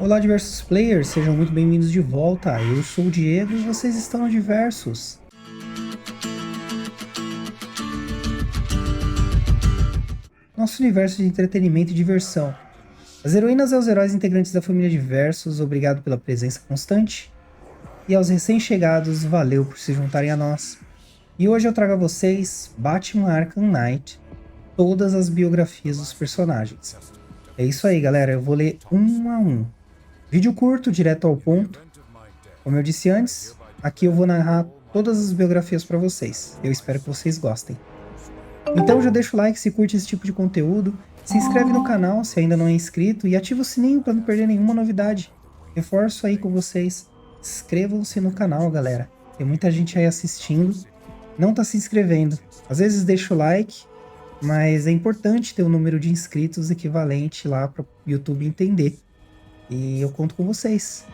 Olá, diversos players, sejam muito bem-vindos de volta. Eu sou o Diego e vocês estão no Diversos. Nosso universo de entretenimento e diversão. As heroínas e os heróis integrantes da família Diversos, obrigado pela presença constante. E aos recém-chegados, valeu por se juntarem a nós. E hoje eu trago a vocês Batman Arkham Knight, todas as biografias dos personagens. É isso aí, galera, eu vou ler um a um. Vídeo curto, direto ao ponto. Como eu disse antes, aqui eu vou narrar todas as biografias para vocês. Eu espero que vocês gostem. Então já deixa o like se curte esse tipo de conteúdo, se inscreve no canal se ainda não é inscrito e ativa o sininho para não perder nenhuma novidade. Reforço aí com vocês, inscrevam-se no canal, galera. Tem muita gente aí assistindo, não tá se inscrevendo. Às vezes deixa o like, mas é importante ter um número de inscritos equivalente lá para o YouTube entender. E eu conto com vocês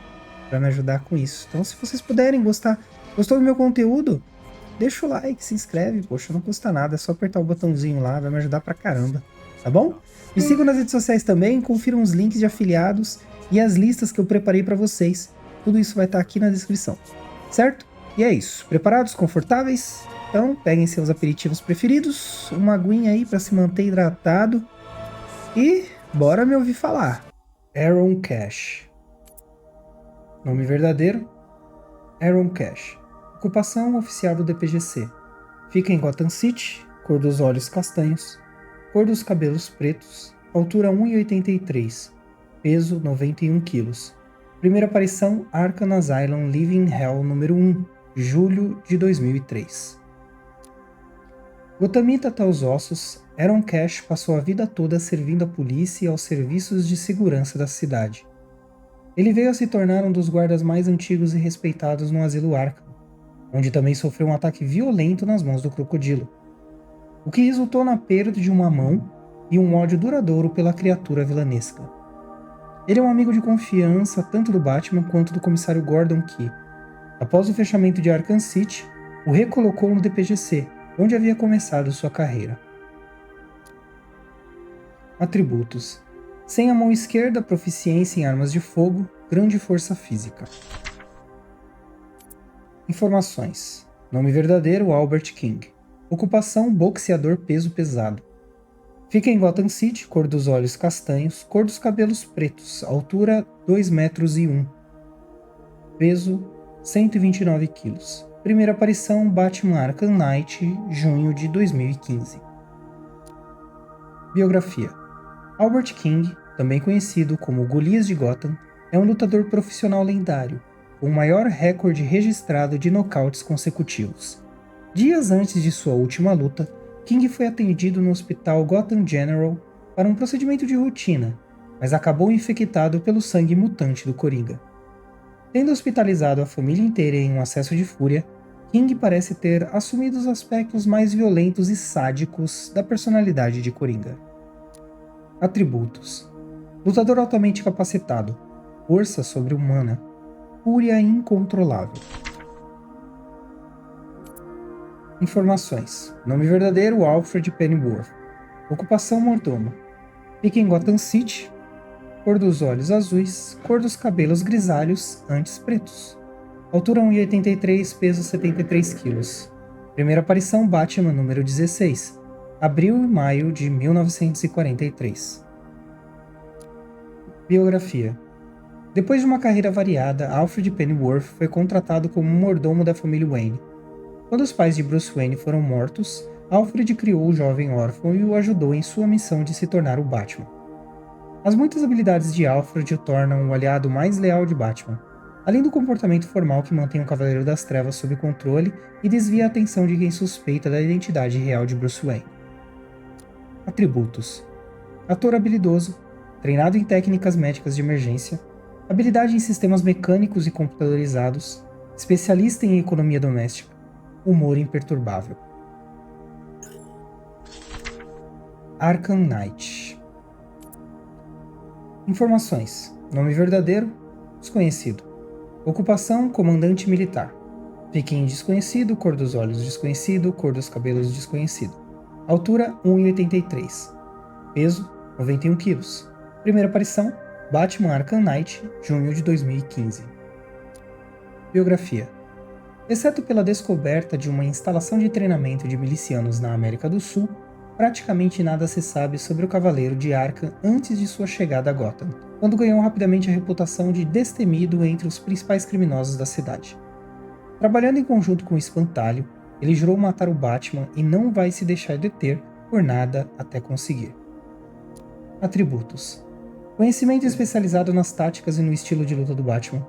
para me ajudar com isso. Então, se vocês puderem gostou do meu conteúdo, deixa o like, se inscreve, poxa, não custa nada, é só apertar o botãozinho lá, vai me ajudar pra caramba, tá bom? Me sigam nas redes sociais também, confiram os links de afiliados e as listas que eu preparei para vocês. Tudo isso vai estar aqui na descrição, certo? E é isso, preparados, confortáveis? Então, peguem seus aperitivos preferidos, uma aguinha aí para se manter hidratado e bora me ouvir falar. Aaron Cash. Nome verdadeiro: Aaron Cash. Ocupação oficial do DPGC. Fica em Gotham City, cor dos olhos castanhos, cor dos cabelos pretos, altura 1,83, peso 91 kg. Primeira aparição Arkham Asylum Living Hell número 1, julho de 2003. Gothamita até os ossos, Aaron Cash passou a vida toda servindo a polícia e aos serviços de segurança da cidade. Ele veio a se tornar um dos guardas mais antigos e respeitados no asilo Arkham, onde também sofreu um ataque violento nas mãos do crocodilo, o que resultou na perda de uma mão e um ódio duradouro pela criatura vilanesca. Ele é um amigo de confiança tanto do Batman quanto do comissário Gordon que, após o fechamento de Arkham City, o recolocou no DPGC, onde havia começado sua carreira. Atributos: sem a mão esquerda, proficiência em armas de fogo, grande força física. Informações: nome verdadeiro Albert King. Ocupação boxeador peso pesado. Fica em Gotham City, cor dos olhos castanhos, cor dos cabelos pretos, altura 2,1 metros. Peso 129 kg. Primeira aparição Batman Arkham Knight, junho de 2015. Biografia: Albert King, também conhecido como Golias de Gotham, é um lutador profissional lendário, com o maior recorde registrado de nocautes consecutivos. Dias antes de sua última luta, King foi atendido no hospital Gotham General para um procedimento de rotina, mas acabou infectado pelo sangue mutante do Coringa. Tendo hospitalizado a família inteira em um acesso de fúria, King parece ter assumido os aspectos mais violentos e sádicos da personalidade de Coringa. Atributos: lutador altamente capacitado, força sobre-humana, fúria incontrolável. Informações: nome verdadeiro Alfred Pennyworth. Ocupação mordomo. Fica em Gotham City, cor dos olhos azuis, cor dos cabelos grisalhos, antes pretos. Altura 1,83, peso 73 kg. Primeira aparição Batman número 16, abril e maio de 1943. Biografia: depois de uma carreira variada, Alfred Pennyworth foi contratado como mordomo da família Wayne. Quando os pais de Bruce Wayne foram mortos, Alfred criou o jovem órfão e o ajudou em sua missão de se tornar o Batman. As muitas habilidades de Alfred o tornam o aliado mais leal de Batman, além do comportamento formal que mantém o Cavaleiro das Trevas sob controle e desvia a atenção de quem suspeita da identidade real de Bruce Wayne. Atributos: ator habilidoso, treinado em técnicas médicas de emergência, habilidade em sistemas mecânicos e computadorizados, especialista em economia doméstica, humor imperturbável. Arkham Knight. Informações: nome verdadeiro desconhecido. Ocupação comandante militar. Fica em desconhecido, cor dos olhos desconhecido, cor dos cabelos desconhecido. Altura 1,83. Peso 91 kg. Primeira aparição Batman Arkham Knight, junho de 2015. Biografia. Exceto pela descoberta de uma instalação de treinamento de milicianos na América do Sul, praticamente nada se sabe sobre o Cavaleiro de Arkham antes de sua chegada a Gotham, quando ganhou rapidamente a reputação de destemido entre os principais criminosos da cidade. Trabalhando em conjunto com o Espantalho, ele jurou matar o Batman e não vai se deixar deter por nada até conseguir. Atributos: conhecimento especializado nas táticas e no estilo de luta do Batman.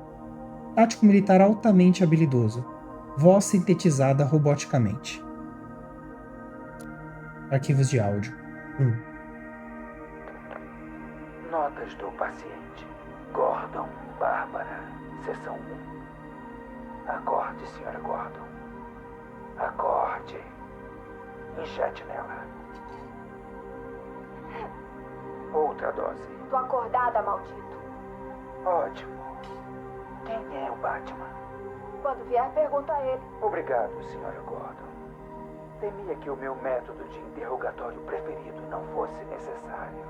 Tático militar altamente habilidoso. Voz sintetizada roboticamente. Arquivos de áudio. 1. Notas do paciente. Gordon, Bárbara, sessão 1. Acorde, senhora Gordon. Acorde. Injete nela. Outra dose. Tô acordada, maldito. Ótimo. Quem é o Batman? Quando vier, pergunta a ele. Obrigado, senhora Gordon. Temia que o meu método de interrogatório preferido não fosse necessário.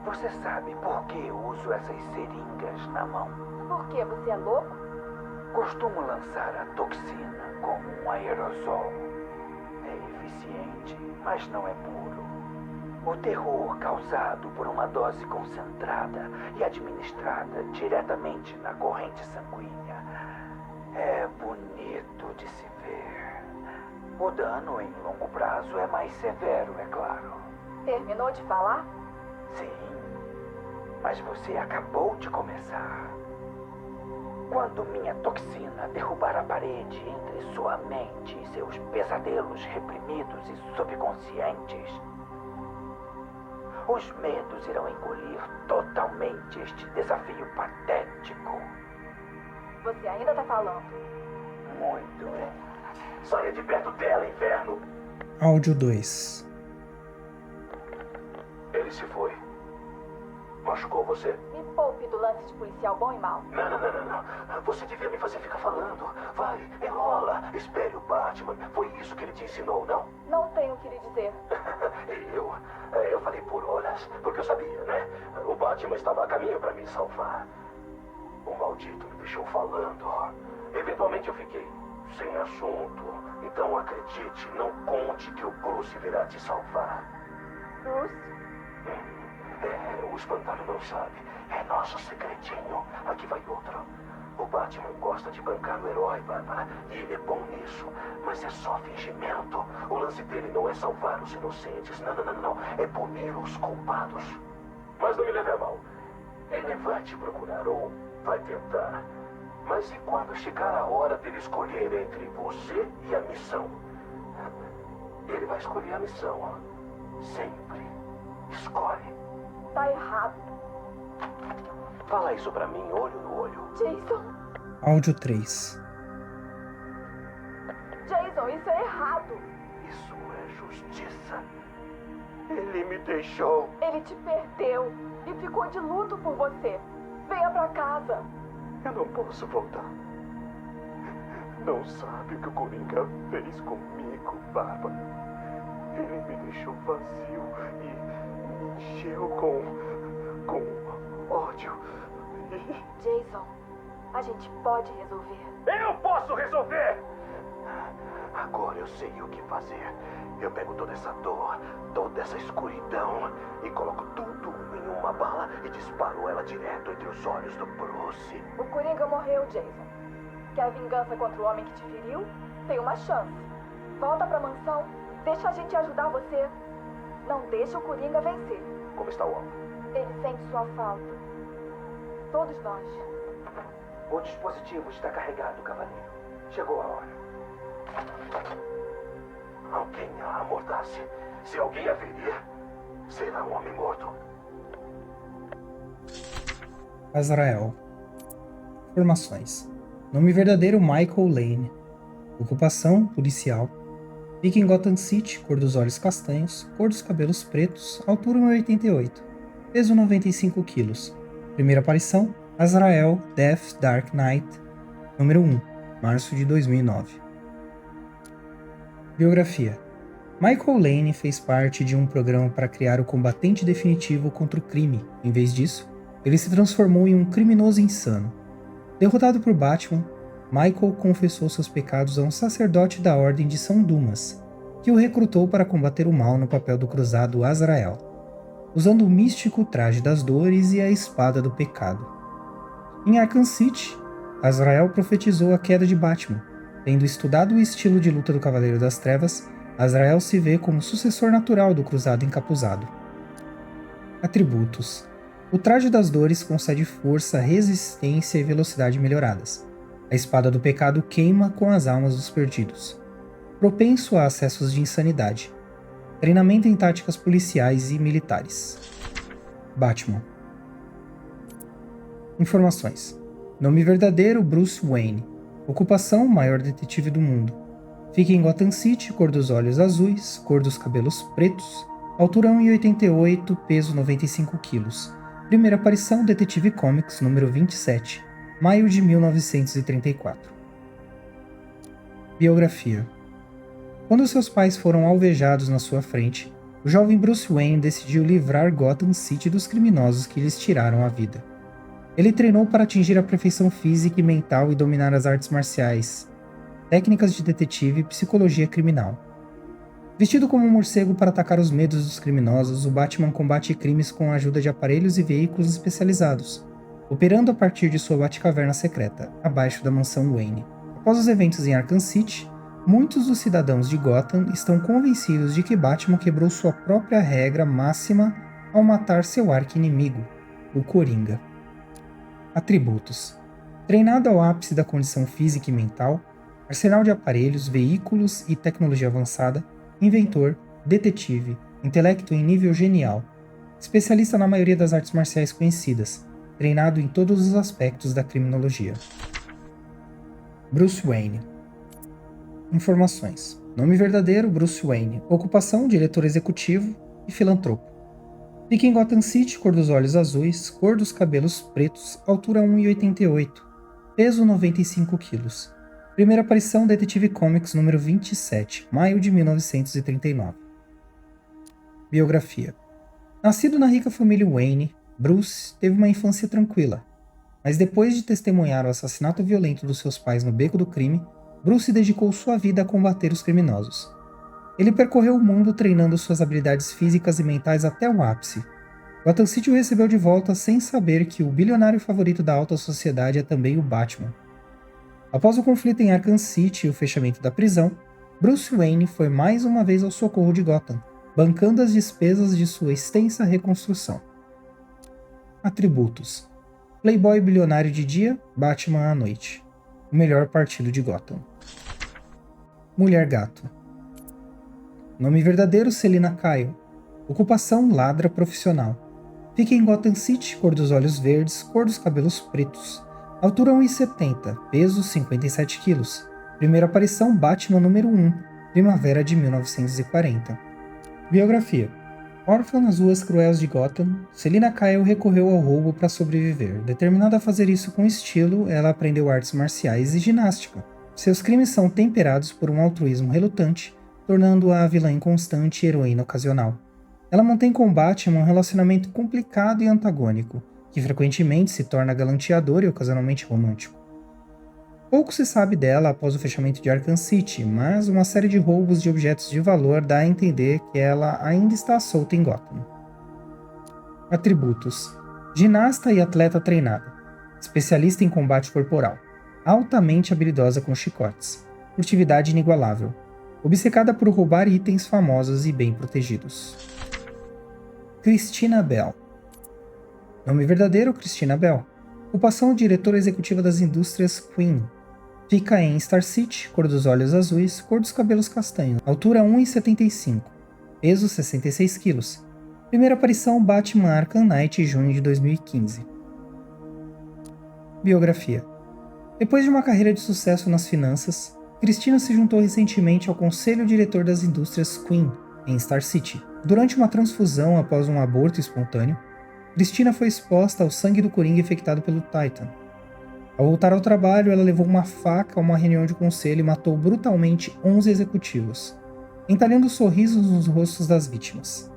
Você sabe por que eu uso essas seringas na mão? Por quê? Você é louco? Costumo lançar a toxina como um aerosol. É eficiente, mas não é puro. O terror causado por uma dose concentrada e administrada diretamente na corrente sanguínea é bonito de se ver. O dano em longo prazo é mais severo, é claro. Terminou de falar? Sim, mas você acabou de começar. Quando minha toxina derrubar a parede entre sua mente e seus pesadelos reprimidos e subconscientes, os medos irão engolir totalmente este desafio patético. Você ainda tá falando? Muito bem. Saia de perto dela, inferno! Áudio 2. Ele se foi. Machucou você? Me poupe do lance de policial bom e mal. Não. Você devia me fazer ficar falando. Vai, enrola. Espere o Batman. Foi isso que ele te ensinou, não? Não tenho o que lhe dizer. Eu falei por horas, porque eu sabia, né? O Batman estava a caminho para me salvar. O maldito me deixou falando. Eventualmente eu fiquei sem assunto. Então acredite, não conte que o Bruce virá te salvar. Bruce? O espantalho não sabe. É nosso segredinho. Aqui vai outro. O Batman gosta de bancar o herói, Bárbara. E ele é bom nisso. Mas é só fingimento. O lance dele não é salvar os inocentes. Não. É punir os culpados. Mas não me leve a mal. Ele vai te procurar ou vai tentar. Mas e quando chegar a hora dele escolher entre você e a missão? Ele vai escolher a missão. Sempre. Escolhe. Tá errado. Fala isso pra mim, olho no olho. Jason, Áudio 3. isso é errado. Isso é justiça. Ele me deixou. Ele te perdeu e ficou de luto por você. Venha pra casa. Eu não posso voltar. Não sabe o que o Coringa fez comigo, Bárbara. Ele me deixou vazio e me encheu com ódio. Jason, a gente pode resolver. Eu posso resolver! Agora eu sei o que fazer. Eu pego toda essa dor, toda essa escuridão e coloco tudo em uma bala e disparo ela direto entre os olhos do Bruce. O Coringa morreu, Jason. Quer vingança contra o homem que te feriu? Tem uma chance. Volta pra mansão. Deixa a gente ajudar você. Não deixa o Coringa vencer. Como está o homem? Ele sente sua falta. Todos nós. O dispositivo está carregado, cavaleiro. Chegou a hora. Alguém a amordace. Se alguém a ferir, será um homem morto. Azrael. Informações. Nome verdadeiro Michael Lane. Ocupação policial. Fica em Gotham City, cor dos olhos castanhos, cor dos cabelos pretos, altura 1,88, peso 95 kg. Primeira aparição, Azrael, Death Dark Knight, número 1, março de 2009. Biografia. Michael Lane fez parte de um programa para criar o combatente definitivo contra o crime. Em vez disso, ele se transformou em um criminoso insano. Derrotado por Batman, Michael confessou seus pecados a um sacerdote da Ordem de São Dumas, que o recrutou para combater o mal no papel do cruzado Azrael, usando o místico traje das dores e a espada do pecado. Em Arkham City, Azrael profetizou a queda de Batman. Tendo estudado o estilo de luta do Cavaleiro das Trevas, Azrael se vê como sucessor natural do cruzado encapuzado. Atributos: o traje das dores concede força, resistência e velocidade melhoradas. A espada do pecado queima com as almas dos perdidos. Propenso a acessos de insanidade. Treinamento em táticas policiais e militares. Batman. Informações: nome verdadeiro: Bruce Wayne. Ocupação: maior detetive do mundo. Fica em Gotham City, cor dos olhos azuis, cor dos cabelos pretos, altura 1,88, peso 95 kg. Primeira aparição: Detetive Comics número 27, maio de 1934. Biografia: quando seus pais foram alvejados na sua frente, o jovem Bruce Wayne decidiu livrar Gotham City dos criminosos que lhes tiraram a vida. Ele treinou para atingir a perfeição física e mental e dominar as artes marciais, técnicas de detetive e psicologia criminal. Vestido como um morcego para atacar os medos dos criminosos, o Batman combate crimes com a ajuda de aparelhos e veículos especializados, operando a partir de sua Batcaverna secreta, abaixo da mansão Wayne. Após os eventos em Arkham City, muitos dos cidadãos de Gotham estão convencidos de que Batman quebrou sua própria regra máxima ao matar seu arqui-inimigo, o Coringa. Atributos: treinado ao ápice da condição física e mental, arsenal de aparelhos, veículos e tecnologia avançada, inventor, detetive, intelecto em nível genial, especialista na maioria das artes marciais conhecidas, treinado em todos os aspectos da criminologia. Bruce Wayne. Informações: nome verdadeiro: Bruce Wayne. Ocupação: diretor executivo e filantropo. Fica em Gotham City, cor dos olhos azuis, cor dos cabelos pretos, altura 1,88, peso 95 kg. Primeira aparição: Detetive Comics número 27, maio de 1939. Biografia: nascido na rica família Wayne, Bruce teve uma infância tranquila, mas depois de testemunhar o assassinato violento dos seus pais no beco do crime, Bruce dedicou sua vida a combater os criminosos. Ele percorreu o mundo treinando suas habilidades físicas e mentais até o ápice. Gotham City o recebeu de volta sem saber que o bilionário favorito da alta sociedade é também o Batman. Após o conflito em Arkham City e o fechamento da prisão, Bruce Wayne foi mais uma vez ao socorro de Gotham, bancando as despesas de sua extensa reconstrução. Atributos: playboy bilionário de dia, Batman à noite. O melhor partido de Gotham. Mulher Gato. Nome verdadeiro: Selina Kyle. Ocupação: ladra profissional. Fica em Gotham City, cor dos olhos verdes, cor dos cabelos pretos. Altura 1,70, peso 57 kg. Primeira aparição: Batman número 1, primavera de 1940. Biografia: órfã nas ruas cruéis de Gotham, Selina Kyle recorreu ao roubo para sobreviver. Determinada a fazer isso com estilo, ela aprendeu artes marciais e ginástica. Seus crimes são temperados por um altruísmo relutante, tornando-a a vilã inconstante e heroína ocasional. Ela mantém com Batman um relacionamento complicado e antagônico, que frequentemente se torna galanteador e ocasionalmente romântico. Pouco se sabe dela após o fechamento de Arkham City, mas uma série de roubos de objetos de valor dá a entender que ela ainda está solta em Gotham. Atributos: ginasta e atleta treinada, especialista em combate corporal, altamente habilidosa com chicotes, furtividade inigualável, obcecada por roubar itens famosos e bem protegidos. Christina Bell. Nome verdadeiro: Christina Bell. Ocupação: diretora executiva das indústrias Queen. Fica em Star City, cor dos olhos azuis, cor dos cabelos castanhos. Altura 1,75. Peso 66 kg. Primeira aparição: Batman Arkham Knight, junho de 2015. Biografia: depois de uma carreira de sucesso nas finanças, Christina se juntou recentemente ao Conselho Diretor das Indústrias Queen, em Star City. Durante uma transfusão após um aborto espontâneo, Christina foi exposta ao sangue do Coringa infectado pelo Titan. Ao voltar ao trabalho, ela levou uma faca a uma reunião de conselho e matou brutalmente 11 executivos, entalhando sorrisos nos rostos das vítimas.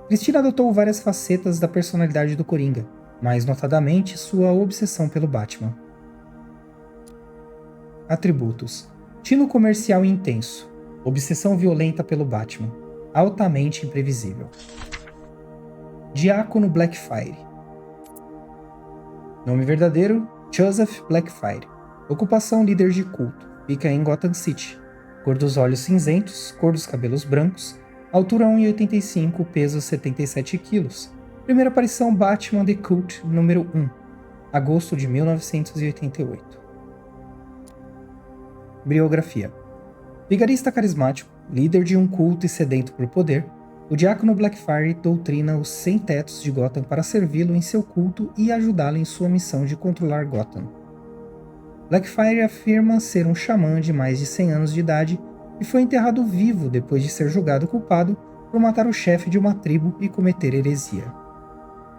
Christina adotou várias facetas da personalidade do Coringa, mais notadamente sua obsessão pelo Batman. Atributos: tino comercial intenso, obsessão violenta pelo Batman, altamente imprevisível. Diácono Blackfire. Nome verdadeiro: Joseph Blackfire. Ocupação: líder de culto. Fica em Gotham City. Cor dos olhos cinzentos, cor dos cabelos brancos. Altura 1,85, peso 77 kg. Primeira aparição: Batman The Cult número 1, agosto de 1988. Biografia: vigarista carismático, líder de um culto e sedento por poder, o diácono Blackfire doutrina os sem-tetos de Gotham para servi-lo em seu culto e ajudá-lo em sua missão de controlar Gotham. Blackfire afirma ser um xamã de mais de 100 anos de idade e foi enterrado vivo depois de ser julgado culpado por matar o chefe de uma tribo e cometer heresia.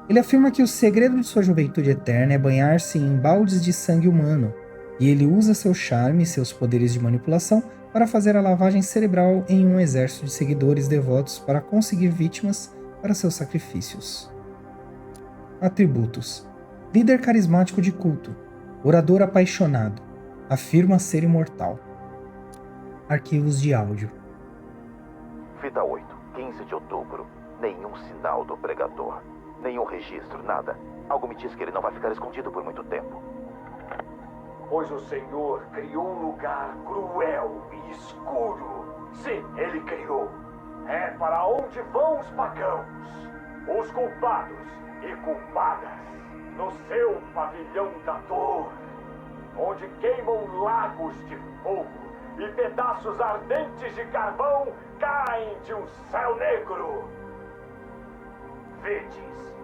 Ele afirma que o segredo de sua juventude eterna é banhar-se em baldes de sangue humano, e ele usa seu charme e seus poderes de manipulação para fazer a lavagem cerebral em um exército de seguidores devotos para conseguir vítimas para seus sacrifícios. Atributos: líder carismático de culto, orador apaixonado, afirma ser imortal. Arquivos de áudio. Fita 8, 15 de outubro. Nenhum sinal do pregador. Nenhum registro, nada. Algo me diz que ele não vai ficar escondido por muito tempo. Pois o Senhor criou um lugar cruel e escuro. Sim, ele criou. É para onde vão os pagãos, os culpados e culpadas. No seu pavilhão da dor, onde queimam lagos de fogo e pedaços ardentes de carvão caem de um céu negro. Vedes,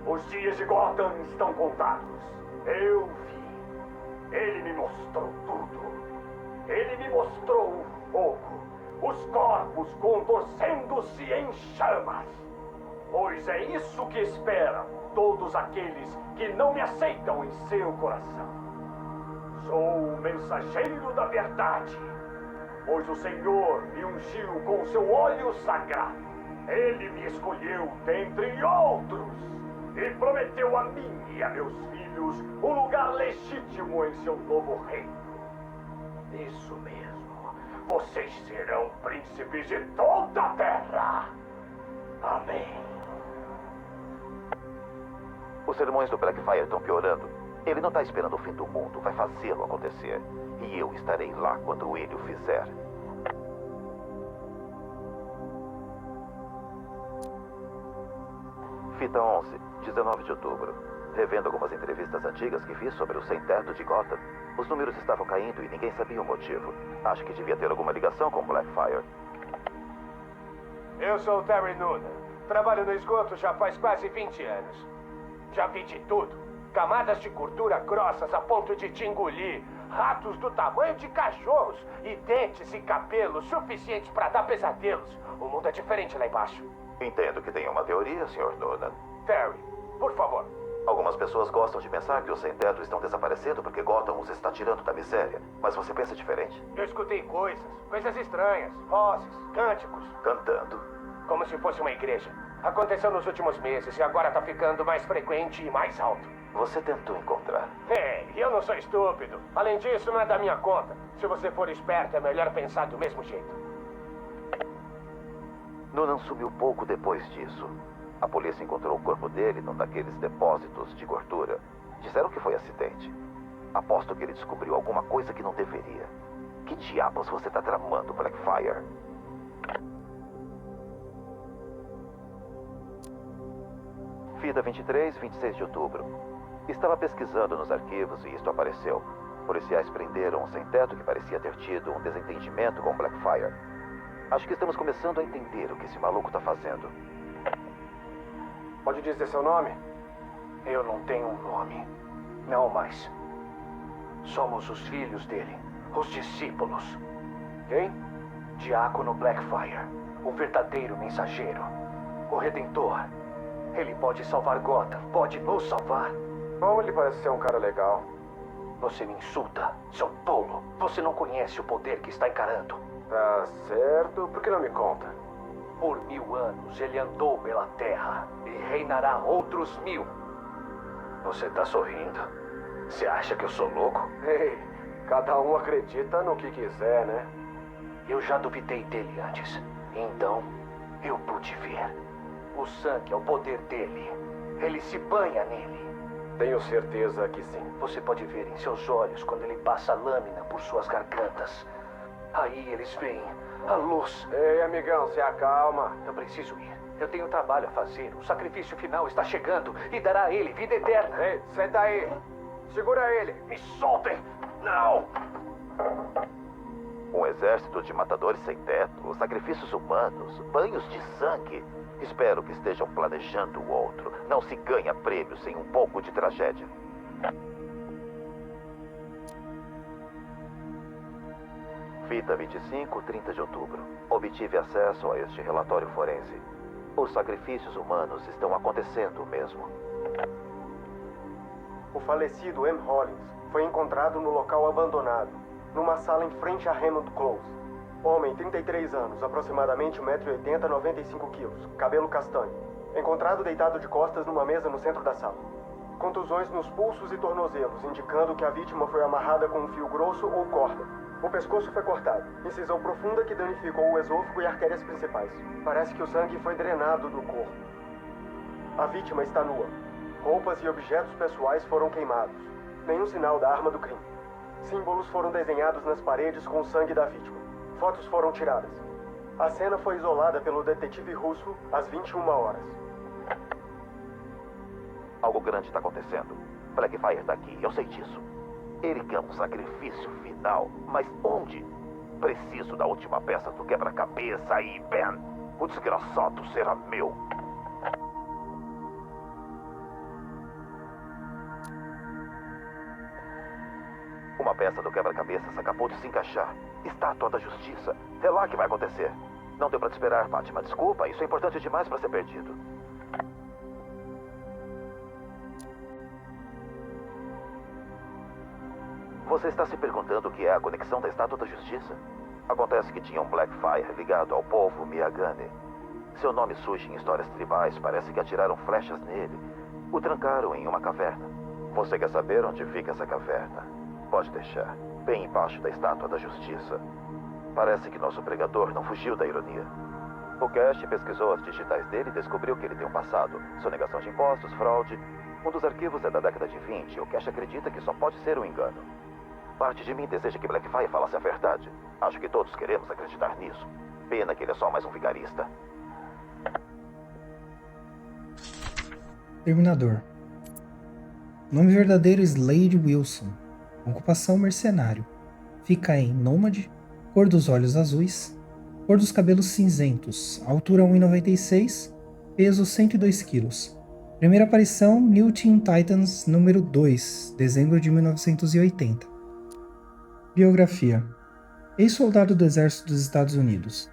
os dias de Gotham estão contados. Eu vi. Ele me mostrou tudo. Ele me mostrou o fogo, os corpos contorcendo-se em chamas. Pois é isso que esperam todos aqueles que não me aceitam em seu coração. Sou o mensageiro da verdade, pois o Senhor me ungiu com seu óleo sagrado. Ele me escolheu dentre outros e prometeu a mim e a meus filhos um lugar legítimo em seu novo reino. Isso mesmo, vocês serão príncipes de toda a terra. Amém. Os sermões do Blackfire estão piorando. Ele não está esperando o fim do mundo, vai fazê-lo acontecer. E eu estarei lá quando ele o fizer. Fita 11, 19 de outubro. Revendo algumas entrevistas antigas que fiz sobre o sem-teto de Gotham, os números estavam caindo e ninguém sabia o motivo. Acho que devia ter alguma ligação com Blackfire. Eu sou o Terry Noonan. Trabalho no esgoto já faz quase 20 anos. Já vi de tudo. Camadas de gordura grossas a ponto de te engolir. Ratos do tamanho de cachorros. E dentes e cabelos suficientes para dar pesadelos. O mundo é diferente lá embaixo. Entendo que tem uma teoria, Sr. Noonan. Terry, por favor. Algumas pessoas gostam de pensar que os sem-teto estão desaparecendo porque Gotham os está tirando da miséria. Mas você pensa diferente? Eu escutei coisas estranhas. Vozes, cânticos. Cantando. Como se fosse uma igreja. Aconteceu nos últimos meses e agora tá ficando mais frequente e mais alto. Você tentou encontrar. Ei, eu não sou estúpido. Além disso, não é da minha conta. Se você for esperto, é melhor pensar do mesmo jeito. Noonan sumiu pouco depois disso. A polícia encontrou o corpo dele num daqueles depósitos de gordura. Disseram que foi acidente. Aposto que ele descobriu alguma coisa que não deveria. Que diabos você tá tramando, Blackfire? Fita 23, 26 de outubro. Estava pesquisando nos arquivos e isto apareceu. Policiais prenderam um sem-teto que parecia ter tido um desentendimento com Blackfire. Acho que estamos começando a entender o que esse maluco tá fazendo. Pode dizer seu nome? Eu não tenho um nome. Não mais. Somos os filhos dele. Os discípulos. Quem? Diácono Blackfire. O verdadeiro mensageiro. O Redentor. Ele pode salvar Gotham. Pode nos salvar. Bom, ele parece ser um cara legal. Você me insulta, seu tolo. Você não conhece o poder que está encarando. Tá certo. Por que não me conta? Por 1000 anos ele andou pela terra e reinará outros 1000. Você tá sorrindo? Você acha que eu sou louco? Ei, cada um acredita no que quiser, né? Eu já duvidei dele antes. Então, eu pude ver. O sangue é o poder dele. Ele se banha nele. Tenho certeza que sim. Você pode ver em seus olhos quando ele passa a lâmina por suas gargantas. Aí eles veem a luz. Ei, amigão, se acalma. Eu preciso ir. Eu tenho trabalho a fazer. O sacrifício final está chegando e dará a ele vida eterna. Ei, senta aí. Segura ele. Me soltem! Não! Um exército de matadores sem teto, sacrifícios humanos, banhos de sangue. Espero que estejam planejando o outro. Não se ganha prêmio sem um pouco de tragédia. Fita 25, 30 de outubro. Obtive acesso a este relatório forense. Os sacrifícios humanos estão acontecendo mesmo. O falecido M. Hollins foi encontrado no local abandonado, numa sala em frente a Hammond Close. Homem, 33 anos, aproximadamente 1,80 m, 95 kg, cabelo castanho. Encontrado deitado de costas numa mesa no centro da sala. Contusões nos pulsos e tornozelos, indicando que a vítima foi amarrada com um fio grosso ou corda. O pescoço foi cortado. Incisão profunda que danificou o esôfago e artérias principais. Parece que o sangue foi drenado do corpo. A vítima está nua. Roupas e objetos pessoais foram queimados. Nenhum sinal da arma do crime. Símbolos foram desenhados nas paredes com o sangue da vítima. Fotos foram tiradas. A cena foi isolada pelo detetive russo às 21 horas. Algo grande está acontecendo. Blackfire está aqui, eu sei disso. Ele quer um sacrifício final, mas onde? Preciso da última peça do quebra-cabeça aí, Ben. O desgraçado será meu. Uma peça do quebra-cabeças acabou de se encaixar. Estátua da Justiça. É lá que vai acontecer. Não deu pra te esperar, Fátima. Desculpa, isso é importante demais pra ser perdido. Você está se perguntando o que é a conexão da Estátua da Justiça? Acontece que tinha um Blackfire ligado ao povo Miyagane. Seu nome surge em histórias tribais, parece que atiraram flechas nele. O trancaram em uma caverna. Você quer saber onde fica essa caverna? Pode deixar. Bem embaixo da Estátua da Justiça. Parece que nosso pregador não fugiu da ironia. O Cash pesquisou as digitais dele e descobriu que ele tem um passado. Sonegação de impostos, fraude. Um dos arquivos é da década de 20 e o Cash acredita que só pode ser um engano. Parte de mim deseja que Blackfire falasse a verdade. Acho que todos queremos acreditar nisso. Pena que ele é só mais um vigarista. Terminador. Nome verdadeiro: Slade Wilson. Ocupação: mercenário. Fica em Nômade. Cor dos olhos azuis. Cor dos cabelos cinzentos. Altura 1,96. Peso 102 kg. Primeira aparição: New Teen Titans número 2, dezembro de 1980. Biografia. Ex-soldado do Exército dos Estados Unidos,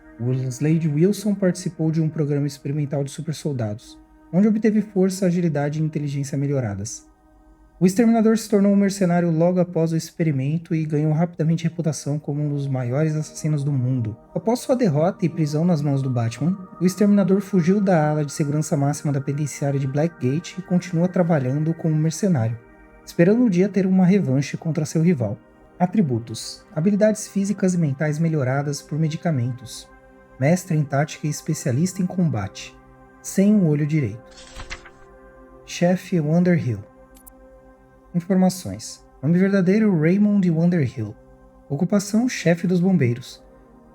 Slade Wilson participou de um programa experimental de supersoldados, onde obteve força, agilidade e inteligência melhoradas. O Exterminador se tornou um mercenário logo após o experimento e ganhou rapidamente reputação como um dos maiores assassinos do mundo. Após sua derrota e prisão nas mãos do Batman, o Exterminador fugiu da ala de segurança máxima da penitenciária de Blackgate e continua trabalhando como mercenário, esperando um dia ter uma revanche contra seu rival. Atributos: habilidades físicas e mentais melhoradas por medicamentos. Mestre em tática e especialista em combate. Sem um olho direito. Chefe: Wonderhill. Informações: nome verdadeiro: Raymond Wonderhill. Ocupação: chefe dos bombeiros.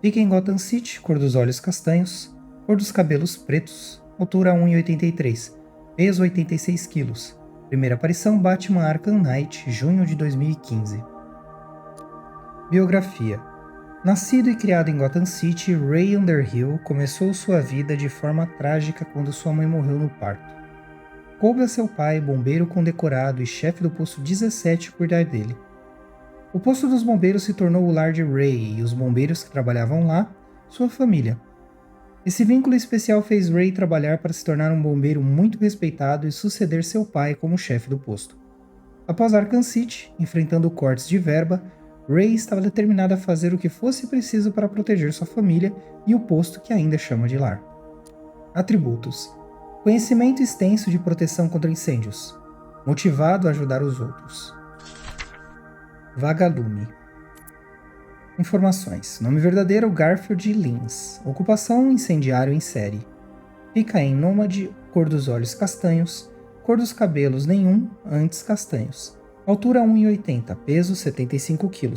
Fica em Gotham City, cor dos olhos castanhos. Cor dos cabelos pretos. Altura 1,83. Peso 86 kg. Primeira aparição: Batman Arkham Knight, junho de 2015. Biografia. Nascido e criado em Gotham City, Ray Underhill começou sua vida de forma trágica quando sua mãe morreu no parto. Coube a seu pai, bombeiro condecorado e chefe do posto 17, cuidar dele. O posto dos bombeiros se tornou o lar de Ray e os bombeiros que trabalhavam lá, sua família. Esse vínculo especial fez Ray trabalhar para se tornar um bombeiro muito respeitado e suceder seu pai como chefe do posto. Após Arkham City, enfrentando cortes de verba, Ray estava determinado a fazer o que fosse preciso para proteger sua família e o posto que ainda chama de lar. Atributos: conhecimento extenso de proteção contra incêndios. motivado a ajudar os outros. Vagalume. Informações. Nome verdadeiro: Garfield Lins. Ocupação: incendiário em série. Fica em nômade, cor dos olhos castanhos, cor dos cabelos nenhum, antes castanhos. Altura 1,80, peso 75 kg.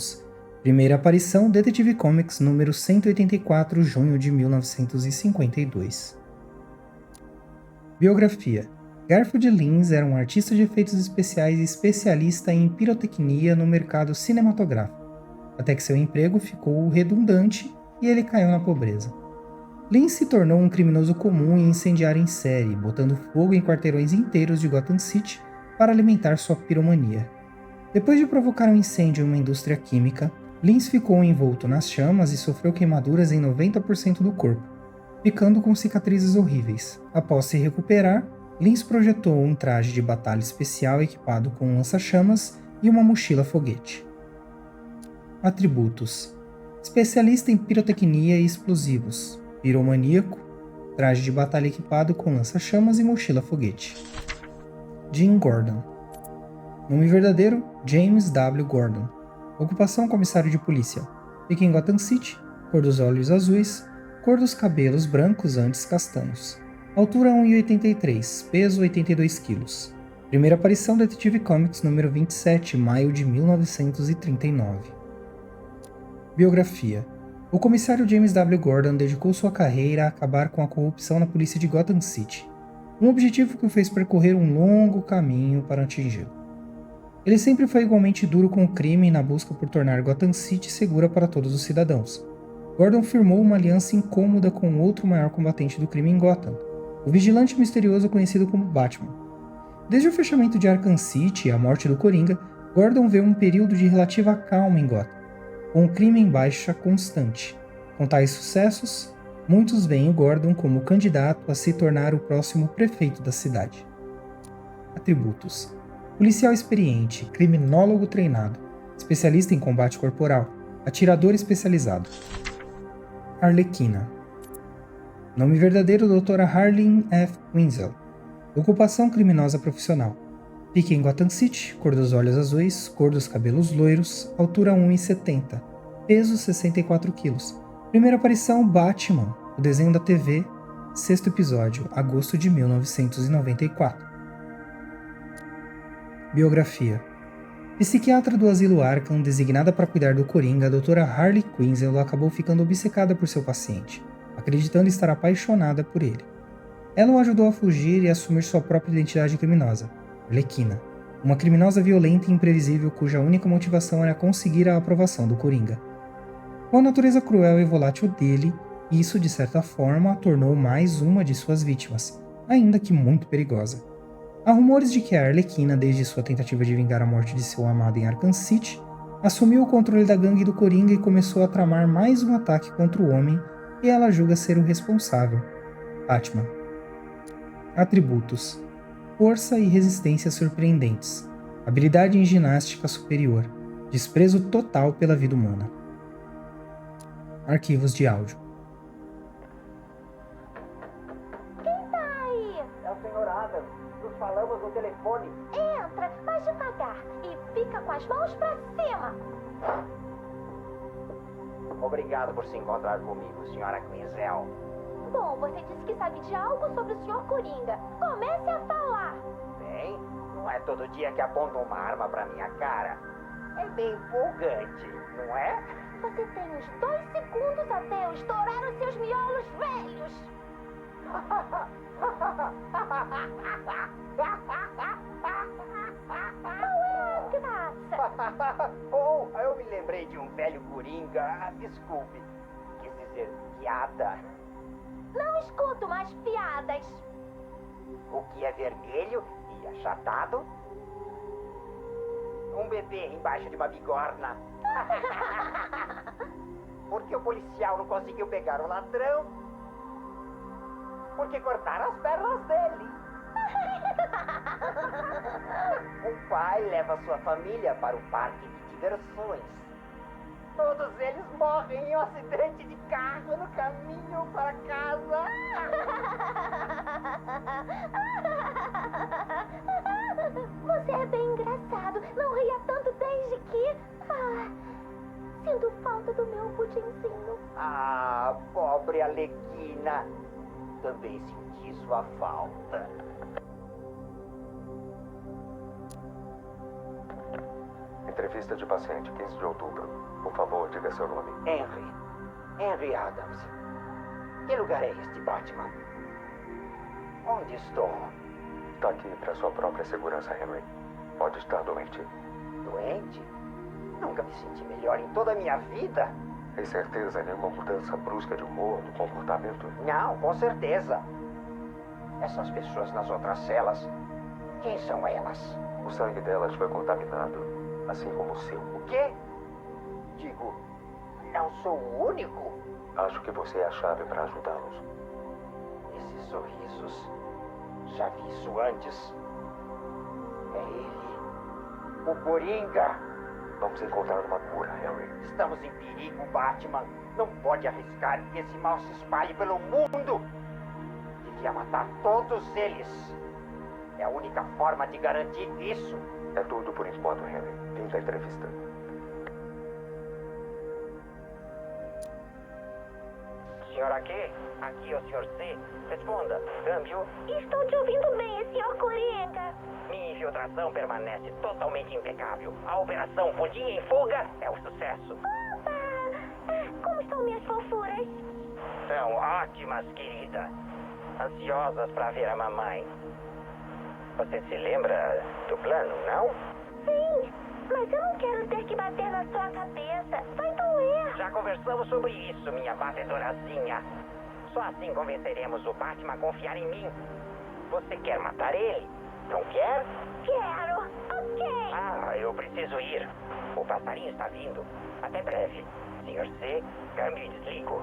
Primeira aparição: Detective Comics número 184, junho de 1952. Biografia. Garfield Lins era um artista de efeitos especiais e especialista em pirotecnia no mercado cinematográfico, até que seu emprego ficou redundante e ele caiu na pobreza. Lins se tornou um criminoso comum e incendiário em série, botando fogo em quarteirões inteiros de Gotham City para alimentar sua piromania. Depois de provocar um incêndio em uma indústria química, Lins ficou envolto nas chamas e sofreu queimaduras em 90% do corpo, ficando com cicatrizes horríveis. Após se recuperar, Lins projetou um traje de batalha especial equipado com um lança-chamas e uma mochila foguete. Atributos: especialista em pirotecnia e explosivos, piromaníaco, traje de batalha equipado com lança-chamas e mochila foguete. Jim Gordon. Nome verdadeiro: James W. Gordon. Ocupação: comissário de polícia. Fica em Gotham City, cor dos olhos azuis, cor dos cabelos brancos antes castanhos. Altura 1,83, peso 82 kg. Primeira aparição: Detective Comics número 27, maio de 1939. Biografia. O comissário James W. Gordon dedicou sua carreira a acabar com a corrupção na polícia de Gotham City, um objetivo que o fez percorrer um longo caminho para atingi-lo. Ele sempre foi igualmente duro com o crime na busca por tornar Gotham City segura para todos os cidadãos. Gordon firmou uma aliança incômoda com o outro maior combatente do crime em Gotham, o vigilante misterioso conhecido como Batman. Desde o fechamento de Arkham City e a morte do Coringa, Gordon vê um período de relativa calma em Gotham, com o crime em baixa constante. Com tais sucessos, muitos veem o Gordon como candidato a se tornar o próximo prefeito da cidade. Atributos: policial experiente, criminólogo treinado, especialista em combate corporal, atirador especializado. Arlequina. Nome verdadeiro: Doutora Harleen F. Quinzel. Ocupação: criminosa profissional. Fica em Gotham City, cor dos olhos azuis, cor dos cabelos loiros, altura 1,70, peso 64 kg. Primeira aparição: Batman, o desenho da TV, sexto episódio, agosto de 1994. Biografia. Psiquiatra do asilo Arkham, designada para cuidar do Coringa, a doutora Harley Quinzel acabou ficando obcecada por seu paciente, acreditando estar apaixonada por ele. Ela o ajudou a fugir e a assumir sua própria identidade criminosa, Arlequina, uma criminosa violenta e imprevisível cuja única motivação era conseguir a aprovação do Coringa. Com a natureza cruel e volátil dele, isso de certa forma a tornou mais uma de suas vítimas, ainda que muito perigosa. Há rumores de que a Arlequina, desde sua tentativa de vingar a morte de seu amado em Arkham City, assumiu o controle da gangue do Coringa e começou a tramar mais um ataque contra o homem que ela julga ser o responsável, Batman. Atributos: força e resistência surpreendentes, habilidade em ginástica superior, desprezo total pela vida humana. Arquivos de áudio. Quem tá aí? É o Sr. Adams. Nos falamos no telefone. Entra, mais devagar e fica com as mãos pra cima. Obrigado por se encontrar comigo, Sra. Quinzel. Bom, você disse que sabe de algo sobre o Sr. Coringa. Comece a falar. Bem, não é todo dia que aponta uma arma pra minha cara. É bem empolgante, não é? Você tem uns 2 segundos até eu estourar os seus miolos velhos. Qual é a graça? Oh, eu me lembrei de um velho coringa. Desculpe, quis dizer piada. Não escuto mais piadas. O que é vermelho e achatado? Um bebê embaixo de uma bigorna. Por que o policial não conseguiu pegar o ladrão? Porque cortaram as pernas dele. O pai leva sua família para o parque de diversões. todos eles morrem em um acidente de carro no caminho para casa. Você é bem engraçado. Não ria tanto desde que... sinto falta do meu pudinzinho. Ah, pobre Alequina. Também senti sua falta. Entrevista de paciente, 15 de outubro. Por favor, diga seu nome. Henry Adams. Que lugar é este, Batman? Onde estou? Está aqui para sua própria segurança, Henry. Pode estar doente. Doente? Nunca me senti melhor em toda a minha vida. Tem certeza nenhuma mudança brusca de humor, do comportamento? Não, com certeza. Essas pessoas nas outras celas, quem são elas? O sangue delas foi contaminado, assim como o seu. O quê? Digo, não sou o único? Acho que você é a chave para ajudá-los. Esses sorrisos, já vi isso antes. É ele, o Coringa. Vamos encontrar uma cura, Henry. Estamos em perigo, Batman. Não pode arriscar que esse mal se espalhe pelo mundo. Devia matar todos eles. É a única forma de garantir isso. É tudo por enquanto, Henry. Fim da entrevista. Senhor aqui? Aqui é o Sr. C. Responda. Câmbio. Estou te ouvindo bem, Sr. Coringa. Minha infiltração permanece totalmente impecável. A operação Pudim em Fuga é um sucesso. Opa! Como estão minhas fofuras? São ótimas, querida. Ansiosas para ver a mamãe. Você se lembra do plano, não? Sim, mas eu não quero ter que bater na sua cabeça. Vai doer. Já conversamos sobre isso, minha batedorazinha. Só assim convenceremos o Batman a confiar em mim. Você quer matar ele? Não quer? Quero. Ok. Ah, eu preciso ir. O passarinho está vindo. Até breve. Sr. C, câmbio e desligo.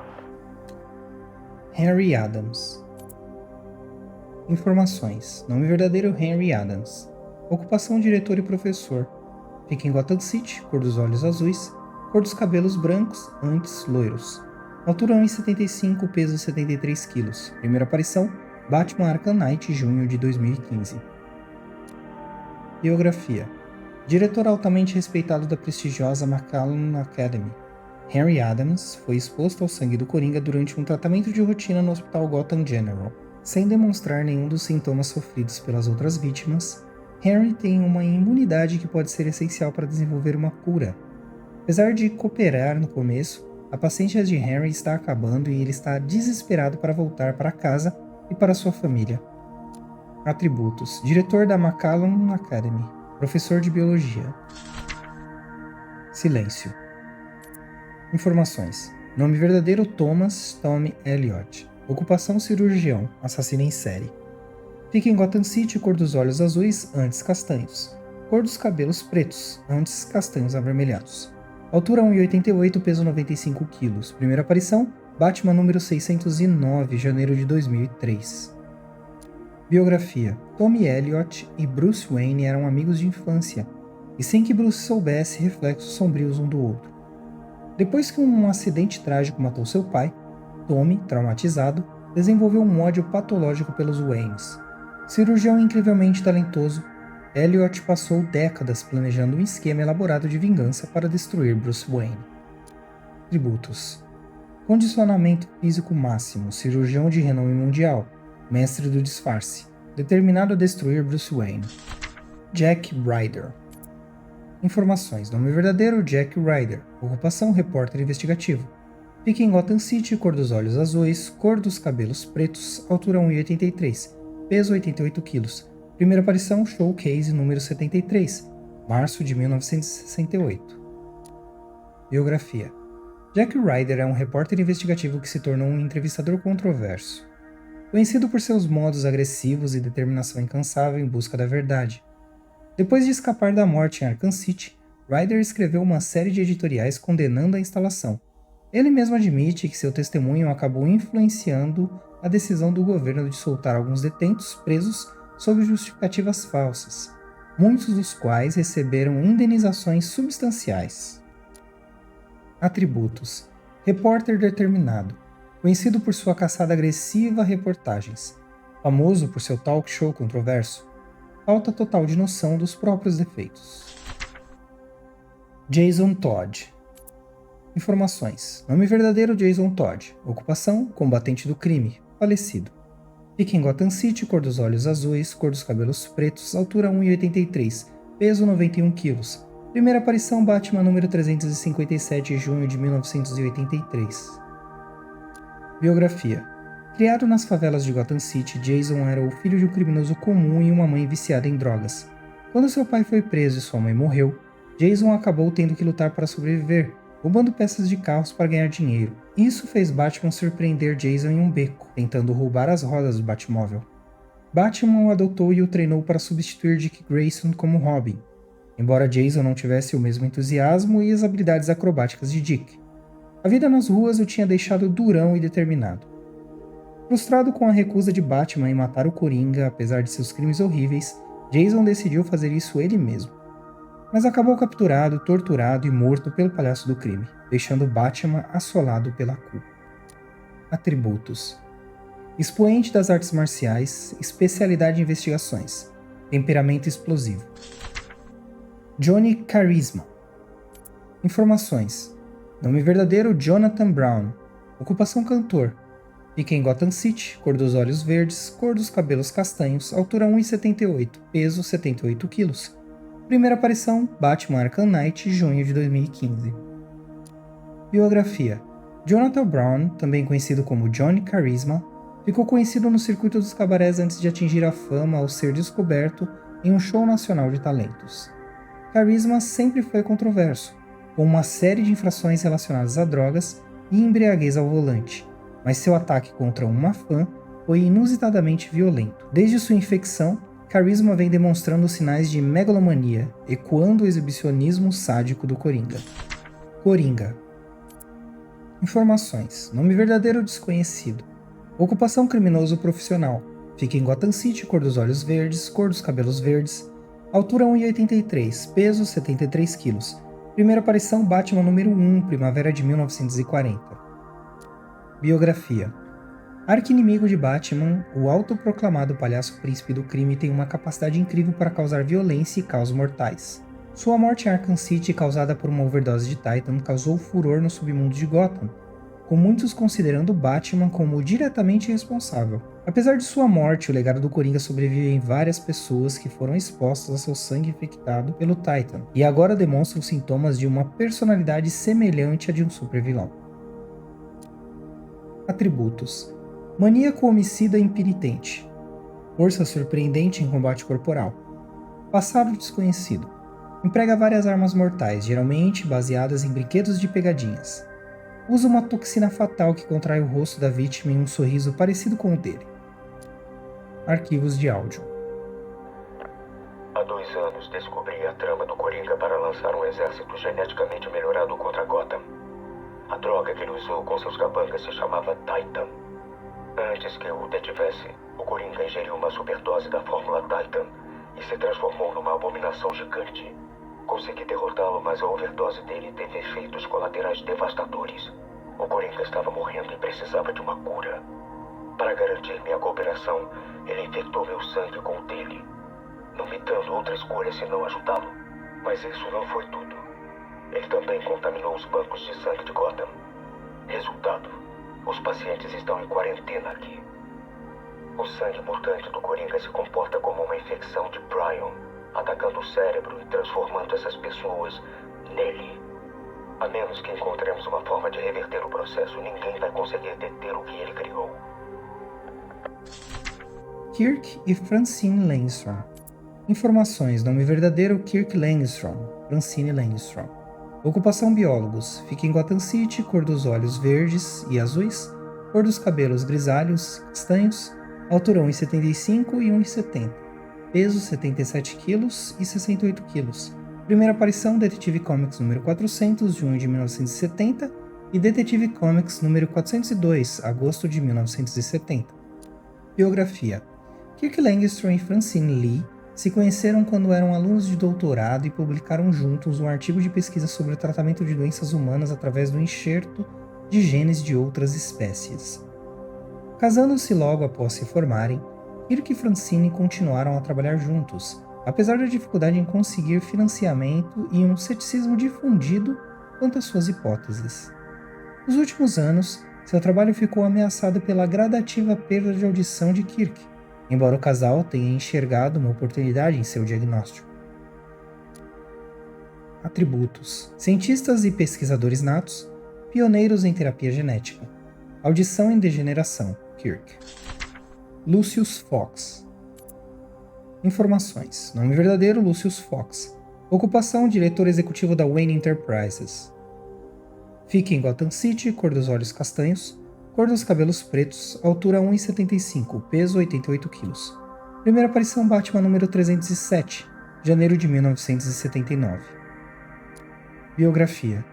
Henry Adams. Informações. Nome verdadeiro: Henry Adams. Ocupação: diretor e professor. Fica em Gotham City, cor dos olhos azuis, cor dos cabelos brancos, antes loiros. Altura 1,75, peso 73 kg. Primeira aparição: Batman Arkham Knight, junho de 2015. Biografia. Diretor altamente respeitado da prestigiosa McCallum Academy, Henry Adams foi exposto ao sangue do Coringa durante um tratamento de rotina no Hospital Gotham General. Sem demonstrar nenhum dos sintomas sofridos pelas outras vítimas, Henry tem uma imunidade que pode ser essencial para desenvolver uma cura. Apesar de cooperar no começo, a paciência de Henry está acabando e ele está desesperado para voltar para casa e para sua família. Atributos: diretor da McCallum Academy, professor de biologia. Silêncio. Informações: nome verdadeiro: Thomas Tommy Elliot. Ocupação: cirurgião, assassino em série. Fica em Gotham City, cor dos olhos azuis, antes castanhos. Cor dos cabelos pretos, antes castanhos avermelhados. Altura 1,88, peso 95 kg. Primeira aparição: Batman número 609, janeiro de 2003. Biografia: Tommy Elliot e Bruce Wayne eram amigos de infância, e sem que Bruce soubesse, reflexos sombrios um do outro. Depois que um acidente trágico matou seu pai, Tommy, traumatizado, desenvolveu um ódio patológico pelos Waynes. Cirurgião incrivelmente talentoso, Elliot passou décadas planejando um esquema elaborado de vingança para destruir Bruce Wayne. Tributos: condicionamento físico máximo, cirurgião de renome mundial, mestre do disfarce, determinado a destruir Bruce Wayne. Jack Ryder. Informações: nome verdadeiro: Jack Ryder. Ocupação: repórter investigativo. Fica em Gotham City, cor dos olhos azuis, cor dos cabelos pretos, altura 1,83, peso 88 kg. Primeira aparição: Showcase número 73, março de 1968. Biografia: Jack Ryder é um repórter investigativo que se tornou um entrevistador controverso. Conhecido por seus modos agressivos e determinação incansável em busca da verdade. Depois de escapar da morte em Arkham City, Ryder escreveu uma série de editoriais condenando a instalação. Ele mesmo admite que seu testemunho acabou influenciando a decisão do governo de soltar alguns detentos presos sob justificativas falsas, muitos dos quais receberam indenizações substanciais. Atributos: repórter determinado, conhecido por sua caçada agressiva a reportagens, famoso por seu talk show controverso, falta total de noção dos próprios defeitos. Jason Todd. Informações: nome verdadeiro Jason Todd, ocupação combatente do crime, falecido. Fica em Gotham City, cor dos olhos azuis, cor dos cabelos pretos, altura 1,83, peso 91 kg. Primeira aparição Batman número 357, junho de 1983. Biografia: criado nas favelas de Gotham City, Jason era o filho de um criminoso comum e uma mãe viciada em drogas. Quando seu pai foi preso e sua mãe morreu, Jason acabou tendo que lutar para sobreviver, roubando peças de carros para ganhar dinheiro. Isso fez Batman surpreender Jason em um beco, tentando roubar as rodas do Batmóvel. Batman o adotou e o treinou para substituir Dick Grayson como Robin, embora Jason não tivesse o mesmo entusiasmo e as habilidades acrobáticas de Dick. A vida nas ruas o tinha deixado durão e determinado. Frustrado com a recusa de Batman em matar o Coringa, apesar de seus crimes horríveis, Jason decidiu fazer isso ele mesmo. Mas acabou capturado, torturado e morto pelo palhaço do crime, deixando Batman assolado pela culpa. Atributos: expoente das artes marciais, especialidade em investigações, temperamento explosivo. Johnny Charisma. Informações: nome verdadeiro Jonathan Brown, ocupação cantor, fica em Gotham City, cor dos olhos verdes, cor dos cabelos castanhos, altura 1,78, peso 78 kg. Primeira aparição, Batman Arkham Knight, junho de 2015. Biografia: Jonathan Brown, também conhecido como Johnny Charisma, ficou conhecido no circuito dos cabarés antes de atingir a fama ao ser descoberto em um show nacional de talentos. Charisma sempre foi controverso, com uma série de infrações relacionadas a drogas e embriaguez ao volante, mas seu ataque contra uma fã foi inusitadamente violento. Desde sua infecção, Charisma vem demonstrando sinais de megalomania, ecoando o exibicionismo sádico do Coringa. Coringa. Informações: nome verdadeiro desconhecido. Ocupação criminoso profissional. Fica em Gotham City, cor dos olhos verdes, cor dos cabelos verdes. Altura 1,83, peso 73 kg. Primeira aparição Batman número 1, primavera de 1940. Biografia: arqui-inimigo de Batman, o autoproclamado palhaço príncipe do crime tem uma capacidade incrível para causar violência e caos mortais. Sua morte em Arkham City, causada por uma overdose de Titan, causou furor no submundo de Gotham, com muitos considerando Batman como diretamente responsável. Apesar de sua morte, o legado do Coringa sobrevive em várias pessoas que foram expostas a seu sangue infectado pelo Titan, e agora demonstram sintomas de uma personalidade semelhante à de um supervilão. Atributos: maníaco homicida impenitente, força surpreendente em combate corporal, passado desconhecido, emprega várias armas mortais, geralmente baseadas em brinquedos de pegadinhas. Usa uma toxina fatal que contrai o rosto da vítima em um sorriso parecido com o dele. Arquivos de áudio. Há 2 anos descobri a trama do Coringa para lançar um exército geneticamente melhorado contra Gotham. A droga que ele usou com seus capangas se chamava Titan. Antes que eu o detivesse, o Coringa ingeriu uma superdose da fórmula Titan e se transformou numa abominação gigante. Consegui derrotá-lo, mas a overdose dele teve efeitos colaterais devastadores. O Coringa estava morrendo e precisava de uma cura. Para garantir minha cooperação, ele infectou meu sangue com o dele, não me dando outra escolha senão ajudá-lo. Mas isso não foi tudo. Ele também contaminou os bancos de sangue de Gotham. Resultado: os pacientes estão em quarentena aqui. O sangue mutante do Coringa se comporta como uma infecção de Prion, atacando o cérebro e transformando essas pessoas nele. A menos que encontremos uma forma de reverter o processo, ninguém vai conseguir deter o que ele criou. Kirk e Francine Langstrom. Informações: nome verdadeiro Kirk Langstrom, Francine Langstrom. Ocupação biólogos, fica em Gotham City, cor dos olhos verdes e azuis, cor dos cabelos grisalhos, castanhos, altura 1,75 e 1,70, peso 77 kg e 68 kg. Primeira aparição Detetive Comics número 400, junho de 1970, e Detetive Comics número 402, agosto de 1970. Biografia: Kirk Langstrom e Francine Lee se conheceram quando eram alunos de doutorado e publicaram juntos um artigo de pesquisa sobre o tratamento de doenças humanas através do enxerto de genes de outras espécies. Casando-se logo após se formarem, Kirk e Francine continuaram a trabalhar juntos, apesar da dificuldade em conseguir financiamento e um ceticismo difundido quanto às suas hipóteses. Nos últimos anos, seu trabalho ficou ameaçado pela gradativa perda de audição de Kirk, embora o casal tenha enxergado uma oportunidade em seu diagnóstico. Atributos: cientistas e pesquisadores natos, pioneiros em terapia genética. Audição em degeneração, Kirk. Lucius Fox. Informações: nome verdadeiro, Lucius Fox. Ocupação: diretor executivo da Wayne Enterprises. Fica em Gotham City, cor dos olhos castanhos, cor dos cabelos pretos, altura 1,75, peso 88 kg. Primeira aparição Batman número 307, janeiro de 1979. Biografia: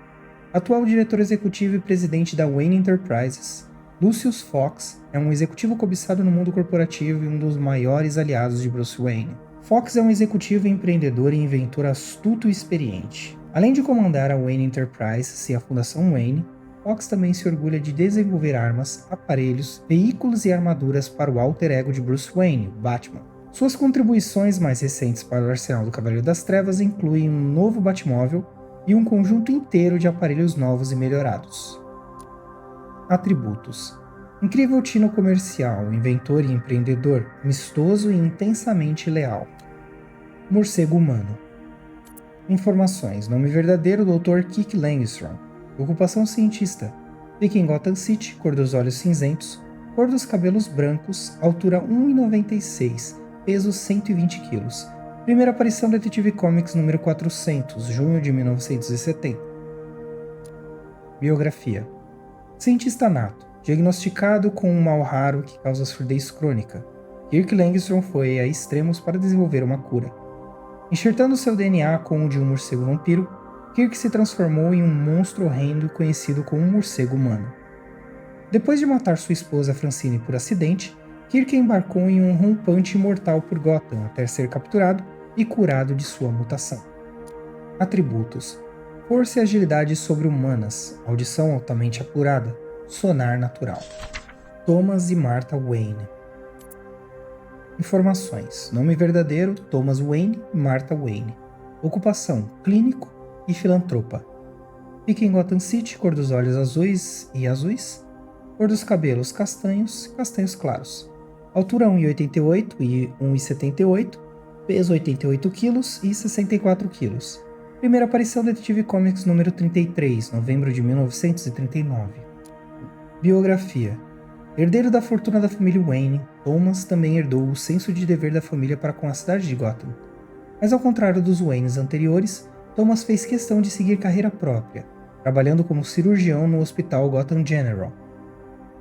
atual diretor executivo e presidente da Wayne Enterprises, Lucius Fox é um executivo cobiçado no mundo corporativo e um dos maiores aliados de Bruce Wayne. Fox é um executivo empreendedor e inventor astuto e experiente. Além de comandar a Wayne Enterprises e a Fundação Wayne, Fox também se orgulha de desenvolver armas, aparelhos, veículos e armaduras para o alter ego de Bruce Wayne, Batman. Suas contribuições mais recentes para o arsenal do Cavaleiro das Trevas incluem um novo Batmóvel e um conjunto inteiro de aparelhos novos e melhorados. Atributos: incrível tino comercial, inventor e empreendedor, amistoso e intensamente leal. Morcego humano. Informações: nome verdadeiro, Dr. Kik Langstrom. Ocupação: cientista. Fica em Gotham City, cor dos olhos cinzentos, cor dos cabelos brancos, altura 1,96, peso 120 kg. Primeira aparição Detetive Comics número 400, junho de 1970. Biografia: cientista nato, diagnosticado com um mal raro que causa surdez crônica. Kirk Langstrom foi a extremos para desenvolver uma cura. Enxertando seu DNA com o de um morcego vampiro, Kirk se transformou em um monstro horrendo conhecido como um morcego humano. Depois de matar sua esposa Francine por acidente, Kirk embarcou em um rompante mortal por Gotham até ser capturado e curado de sua mutação. Atributos: força e agilidade sobre-humanas, audição altamente apurada, sonar natural. Thomas e Martha Wayne. Informações: nome verdadeiro, Thomas Wayne e Martha Wayne. Ocupação: clínico e filantropa. Fica em Gotham City, cor dos olhos azuis e azuis, cor dos cabelos castanhos, castanhos claros. Altura 1,88 e 1,78, peso 88 kg e 64 kg. Primeira aparição Detetive Comics número 33, novembro de 1939. Biografia: herdeiro da fortuna da família Wayne, Thomas também herdou o senso de dever da família para com a cidade de Gotham. Mas ao contrário dos Waynes anteriores, Thomas fez questão de seguir carreira própria, trabalhando como cirurgião no Hospital Gotham General.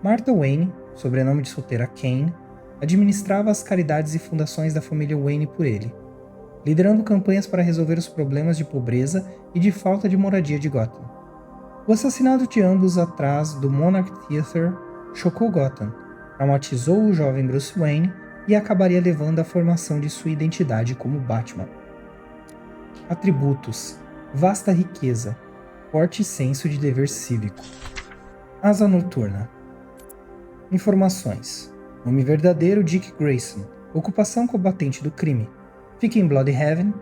Martha Wayne, sobrenome de solteira Kane, administrava as caridades e fundações da família Wayne por ele, liderando campanhas para resolver os problemas de pobreza e de falta de moradia de Gotham. O assassinato de ambos atrás do Monarch Theatre chocou Gotham, traumatizou o jovem Bruce Wayne e acabaria levando à formação de sua identidade como Batman. Atributos: vasta riqueza, forte senso de dever cívico. Asa noturna. Informações: nome verdadeiro Dick Grayson. Ocupação: combatente do crime. Fica em Bloodhaven,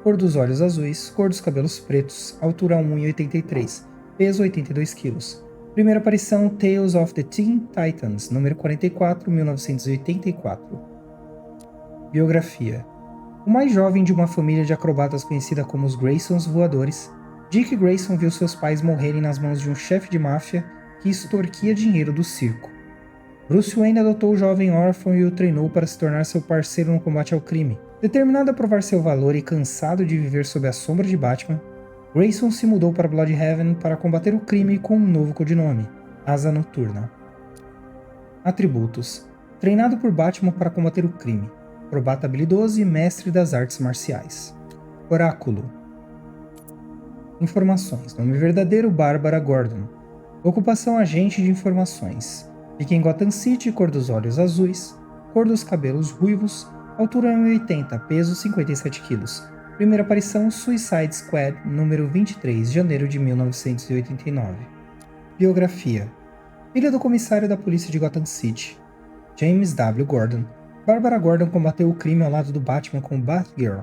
cor dos olhos azuis, cor dos cabelos pretos, altura 1,83, peso 82 kg. Primeira aparição Tales of the Teen Titans, número 44, 1984. Biografia: o mais jovem de uma família de acrobatas conhecida como os Graysons Voadores, Dick Grayson viu seus pais morrerem nas mãos de um chefe de máfia que extorquia dinheiro do circo. Bruce Wayne adotou o jovem órfão e o treinou para se tornar seu parceiro no combate ao crime. Determinado a provar seu valor e cansado de viver sob a sombra de Batman, Grayson se mudou para Bloodhaven para combater o crime com um novo codinome, Asa Noturna. Atributos: treinado por Batman para combater o crime, acrobata habilidoso e mestre das artes marciais. Oráculo. Informações: nome verdadeiro Bárbara Gordon. Ocupação: agente de informações. Fica em Gotham City, cor dos olhos azuis, cor dos cabelos ruivos, Altura 1,80, peso 57 kg. Primeira aparição Suicide Squad, número 23, janeiro de 1989. Biografia. Filha do comissário da polícia de Gotham City, James W. Gordon, Barbara Gordon combateu o crime ao lado do Batman como Batgirl,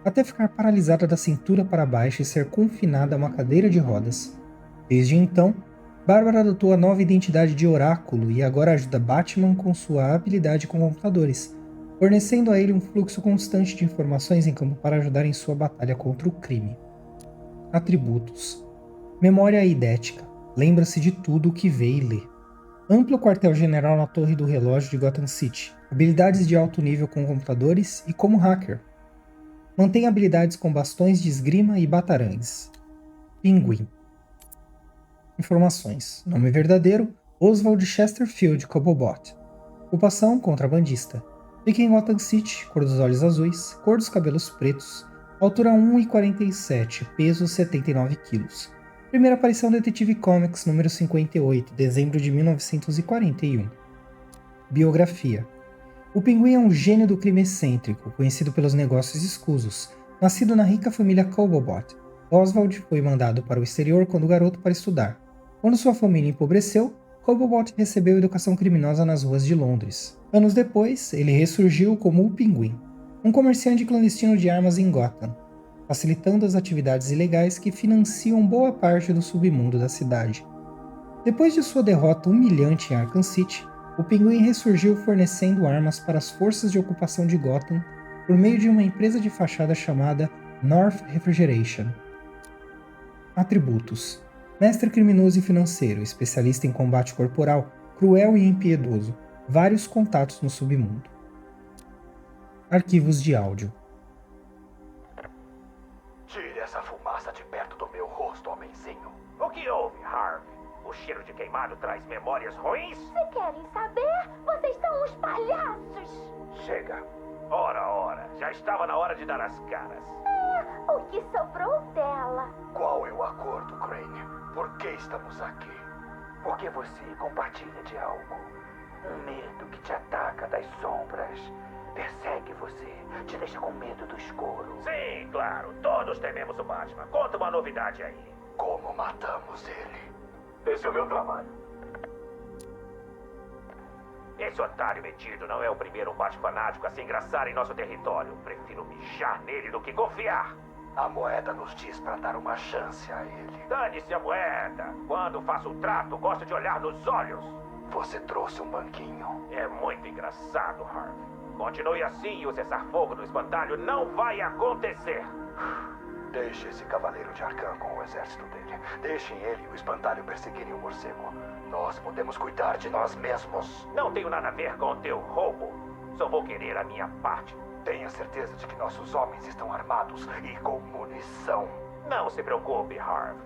até ficar paralisada da cintura para baixo e ser confinada a uma cadeira de rodas. Desde então, Barbara adotou a nova identidade de Oráculo e agora ajuda Batman com sua habilidade com computadores, fornecendo a ele um fluxo constante de informações em campo para ajudar em sua batalha contra o crime. Atributos. Memória eidética. Lembra-se de tudo o que vê e lê. Amplo quartel-general na Torre do Relógio de Gotham City. Habilidades de alto nível com computadores e como hacker. Mantém habilidades com bastões de esgrima e batarangues. Pinguim. Informações. Nome verdadeiro: Oswald Chesterfield Cobblepot. Ocupação: contrabandista. Fica em Gotham City, cor dos olhos azuis, cor dos cabelos pretos, altura 1,47, peso 79 kg. Primeira aparição Detetive Comics, número 58, dezembro de 1941. Biografia. O Pinguim é um gênio do crime excêntrico, conhecido pelos negócios escusos. Nascido na rica família Cobblepot, Oswald foi mandado para o exterior quando garoto para estudar. Quando sua família empobreceu, Cobblepot recebeu educação criminosa nas ruas de Londres. Anos depois, ele ressurgiu como o Pinguim, um comerciante clandestino de armas em Gotham, facilitando as atividades ilegais que financiam boa parte do submundo da cidade. Depois de sua derrota humilhante em Arkham City, o Pinguim ressurgiu fornecendo armas para as forças de ocupação de Gotham por meio de uma empresa de fachada chamada North Refrigeration. Atributos. Mestre criminoso e financeiro, especialista em combate corporal, cruel e impiedoso. Vários contatos no submundo. Arquivos de áudio. Tire essa fumaça de perto do meu rosto, homenzinho. O que houve, Harvey? O cheiro de queimado traz memórias ruins? Se querem saber, vocês são uns palhaços. Chega. Ora, já estava na hora de dar as caras. O que sobrou dela? Qual é o acordo, Crane? Por que estamos aqui? Porque você compartilha de algo. Um medo que te ataca das sombras. Persegue você, te deixa com medo do escuro. Sim, claro. Todos tememos o Batman. Conta uma novidade aí. Como matamos ele? Esse é o meu trabalho. Esse otário metido não é o primeiro Bat-fanático a se engraçar em nosso território. Prefiro mijar nele do que confiar. A moeda nos diz para dar uma chance a ele. Dane-se a moeda. Quando faço um trato, gosto de olhar nos olhos. Você trouxe um banquinho. É muito engraçado, Harvey. Continue assim e o cessar-fogo no espantalho não vai acontecer. Deixe esse cavaleiro de Arkham com o exército dele. Deixem ele e o espantalho perseguirem o morcego. Nós podemos cuidar de nós mesmos. Não tenho nada a ver com o teu roubo. Só vou querer a minha parte. Tenha certeza de que nossos homens estão armados e com munição. Não se preocupe, Harvey.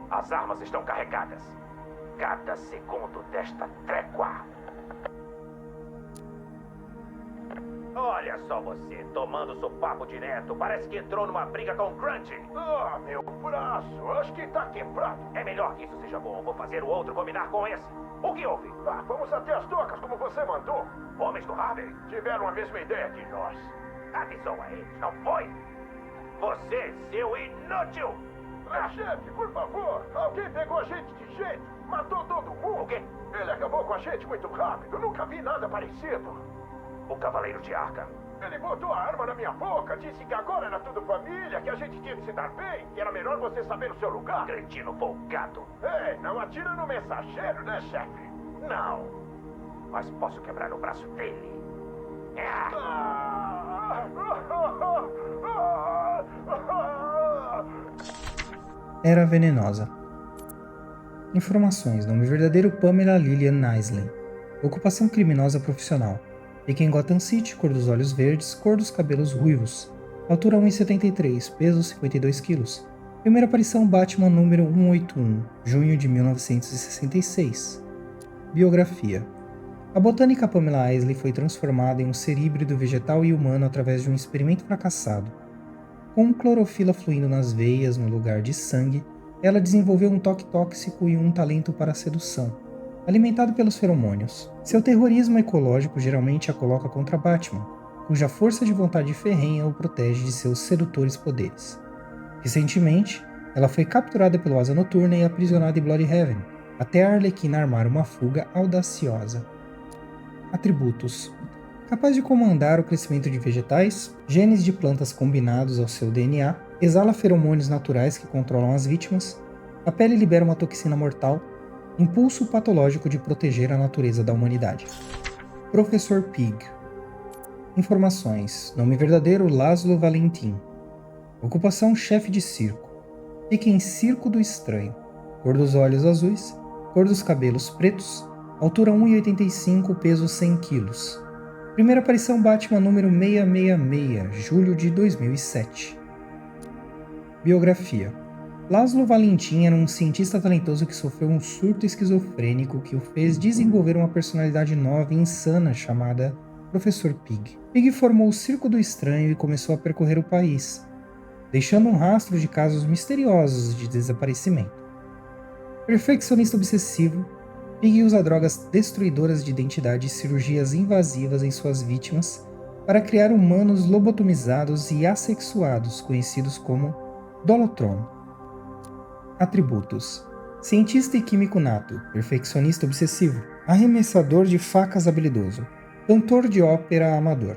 As armas estão carregadas. Cada segundo desta trégua. Olha só você, tomando sopapo direto. Parece que entrou numa briga com o Grunge. Ah, meu braço. Acho que tá quebrado. É melhor que isso seja bom. Vou fazer o outro combinar com esse. O que houve? Vamos até as docas, como você mandou. Homens do Harvey Tiveram a mesma ideia que nós. avisou a eles, não foi? Você, seu inútil! Chefe, por favor. Alguém pegou a gente de jeito. Matou todo mundo. O quê? Ele acabou com a gente muito rápido. Nunca vi nada parecido. O Cavaleiro de Arkham. Ele botou a arma na minha boca, disse que agora era tudo família, que a gente tinha que se dar bem, que era melhor você saber o seu lugar. Cretino folgado. Ei, não atira no mensageiro, né, chefe? Não. Mas posso quebrar o braço dele. Era venenosa. Informações. Nome verdadeiro: Pamela Lillian Nisley. Ocupação criminosa profissional. Fica em Gotham City, cor dos olhos verdes, cor dos cabelos ruivos. Altura 1,73, peso 52 kg. Primeira aparição Batman número 181, junho de 1966. Biografia. A botânica Pamela Isley foi transformada em um ser híbrido vegetal e humano através de um experimento fracassado. Com clorofila fluindo nas veias no lugar de sangue, ela desenvolveu um toque tóxico e um talento para a sedução, alimentado pelos feromônios. Seu terrorismo ecológico geralmente a coloca contra Batman, cuja força de vontade ferrenha o protege de seus sedutores poderes. Recentemente, ela foi capturada pelo Asa Noturna e aprisionada em Bloodhaven, até a Arlequina armar uma fuga audaciosa. Atributos: capaz de comandar o crescimento de vegetais, genes de plantas combinados ao seu DNA, exala feromônios naturais que controlam as vítimas, a pele libera uma toxina mortal, impulso patológico de proteger a natureza da humanidade. Professor Pig. Informações: nome verdadeiro Laszlo Valentim. Ocupação: chefe de circo. Fica em Circo do Estranho. Cor dos olhos azuis, cor dos cabelos pretos, altura 1,85, peso 100 kg. Primeira aparição Batman número 666, julho de 2007. Biografia: Laszlo Valentim era um cientista talentoso que sofreu um surto esquizofrênico que o fez desenvolver uma personalidade nova e insana chamada Professor Pig. Pig formou o Circo do Estranho e começou a percorrer o país, deixando um rastro de casos misteriosos de desaparecimento. Perfeccionista obsessivo, Pig usa drogas destruidoras de identidade e cirurgias invasivas em suas vítimas para criar humanos lobotomizados e assexuados, conhecidos como Dolotron. Atributos: cientista e químico nato, perfeccionista obsessivo, arremessador de facas habilidoso, cantor de ópera amador.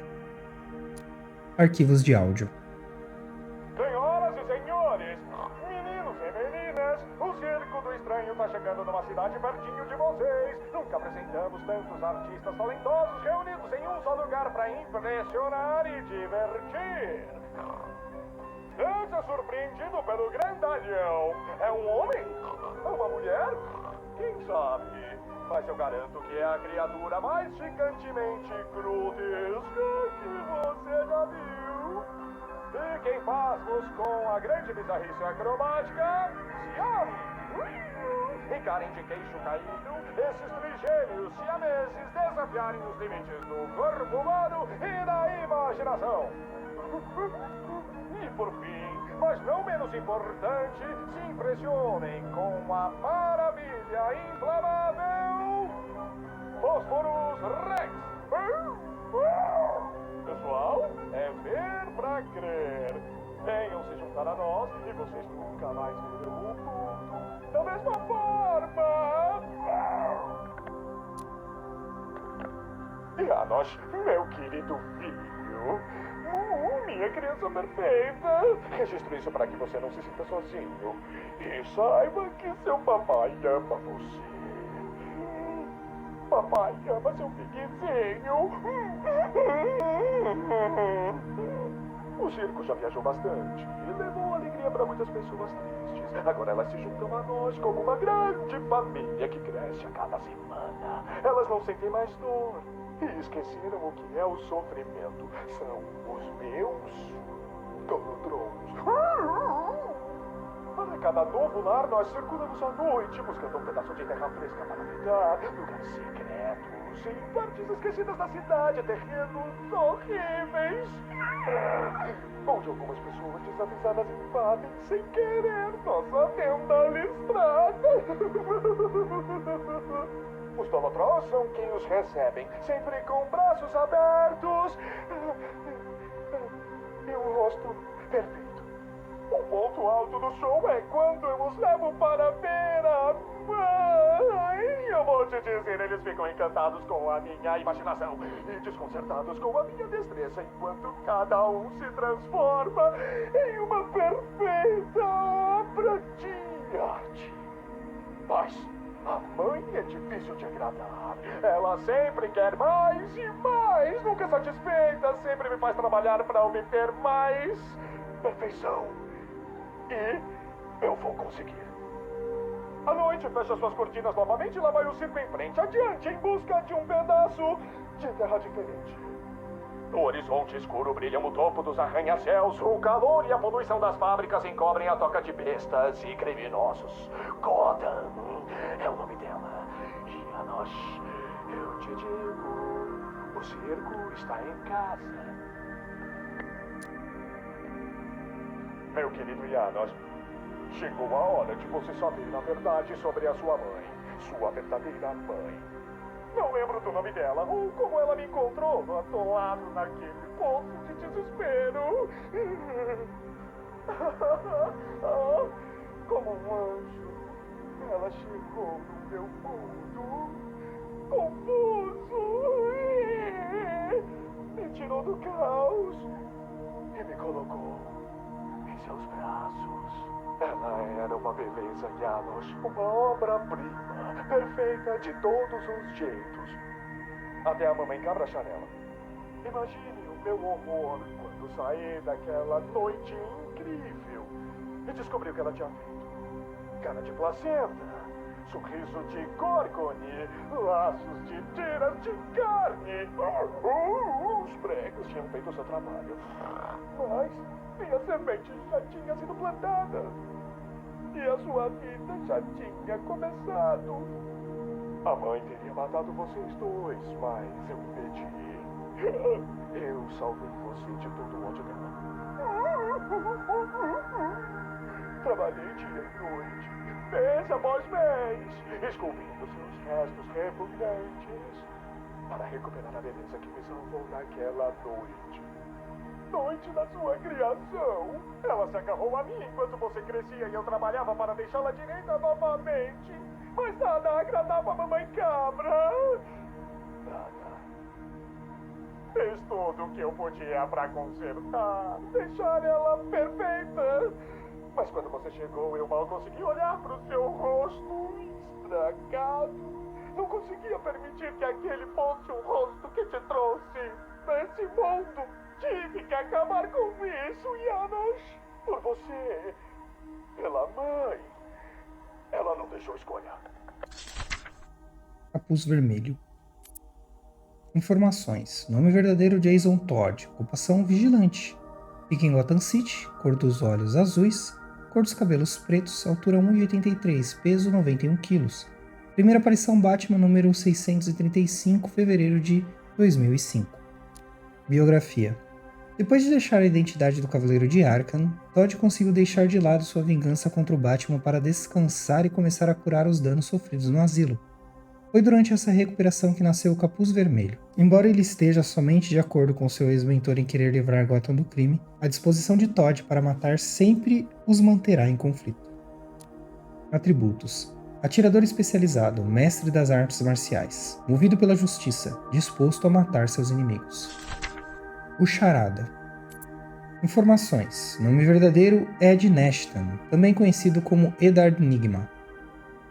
Arquivos de áudio. Senhoras e senhores, meninos e meninas, o Circo do Estranho está chegando numa cidade pertinho de vocês. Nunca apresentamos tantos artistas talentosos reunidos em um só lugar para impressionar e divertir. Seja surpreendido pelo grandalhão. É um homem? É uma mulher? Quem sabe? Mas eu garanto que é a criatura mais gigantemente grotesca que você já viu. E quem faz-nos com a grande bizarrice acrobática, Siam! Encarem de queixo caído esses trigêmeos siameses desafiarem os limites do corpo humano e da imaginação. E por fim, mas não menos importante, se impressionem com a maravilha inflamável Fósforos Rex. Pessoal, é ver pra crer. Venham se juntar a nós e vocês nunca mais verão o mundo da mesma forma. Janos, meu querido filho. Minha criança perfeita. Registro isso para que você não se sinta sozinho. E saiba que seu papai ama você. Papai ama seu piguezinho. O circo já viajou bastante e levou alegria para muitas pessoas tristes. Agora elas se juntam a nós como uma grande família que cresce a cada semana. Elas não sentem mais dor. E esqueceram o que é o sofrimento. São os meus Dolotrons. Para cada novo lar, nós circulamos à noite, buscando um pedaço de terra fresca para habitar, lugares secretos, em partes esquecidas da cidade, terrenos horríveis, onde algumas pessoas desavisadas invadem sem querer nossa tenda listrada. Os Dolotrons são quem os recebem, sempre com braços abertos e um rosto perfeito. O ponto alto do show é quando eu os levo para ver a mãe. Eu vou te dizer, eles ficam encantados com a minha imaginação e desconcertados com a minha destreza, enquanto cada um se transforma em uma perfeita obra de arte. Mas a mãe é difícil de agradar. Ela sempre quer mais e mais, nunca satisfeita, sempre me faz trabalhar para obter mais perfeição. E eu vou conseguir. À noite, fecha suas cortinas novamente e lá vai o circo em frente, adiante, em busca de um pedaço de terra diferente. No horizonte escuro brilham o topo dos arranha-céus. O calor e a poluição das fábricas encobrem a toca de bestas e criminosos. Gotham é o nome dela. Janos, eu te digo, o circo está em casa. Meu querido Janos, chegou a hora de você saber a verdade sobre a sua mãe. Sua verdadeira mãe. Não lembro do nome dela ou como ela me encontrou atolado naquele poço de desespero. Como um anjo, ela chegou no meu mundo, confuso, me tirou do caos e me colocou em seus braços. Ela era uma beleza, Janos, uma obra-prima, perfeita de todos os jeitos. Até a mamãe cabra chanela. Imagine o meu horror quando saí daquela noite incrível e descobri o que ela tinha feito. Cara de placenta, sorriso de Gorgone, laços de tiras de carne. Os pregos tinham feito o seu trabalho, mas minha semente já tinha sido plantada e a sua vida já tinha começado. A mãe teria matado vocês dois, mas eu impedi. Eu salvei você de todo o ódio dela. Trabalhei dia e noite, mês após mês, esculpindo seus restos repugnantes para recuperar a beleza que me salvou naquela noite. Noite da sua criação. Ela se agarrou a mim enquanto você crescia e eu trabalhava para deixá-la direita novamente. Mas nada agradava a mamãe cabra. Nada. Fiz tudo o que eu podia para consertar, deixar ela perfeita. Mas quando você chegou, eu mal consegui olhar para o seu rosto estragado. Não conseguia permitir que aquele fosse o rosto que te trouxe nesse mundo. Tive que acabar com isso, Janos. Por você. Pela mãe. Ela não deixou escolha. Capuz Vermelho. Informações. Nome verdadeiro: Jason Todd. Ocupação: vigilante. Fica em Gotham City. Cor dos olhos: azuis. Cor dos cabelos: pretos. Altura: 1,83. Peso: 91 kg. Primeira aparição: Batman número 635, fevereiro de 2005. Biografia. Depois de deixar a identidade do Cavaleiro de Arkham, Todd conseguiu deixar de lado sua vingança contra o Batman para descansar e começar a curar os danos sofridos no asilo. Foi durante essa recuperação que nasceu o Capuz Vermelho. Embora ele esteja somente de acordo com seu ex-mentor em querer livrar Gotham do crime, a disposição de Todd para matar sempre os manterá em conflito. Atributos. Atirador especializado, mestre das artes marciais, movido pela justiça, disposto a matar seus inimigos. O Charada. Informações. Nome verdadeiro: Ed Nashton, também conhecido como Eddard Nigma.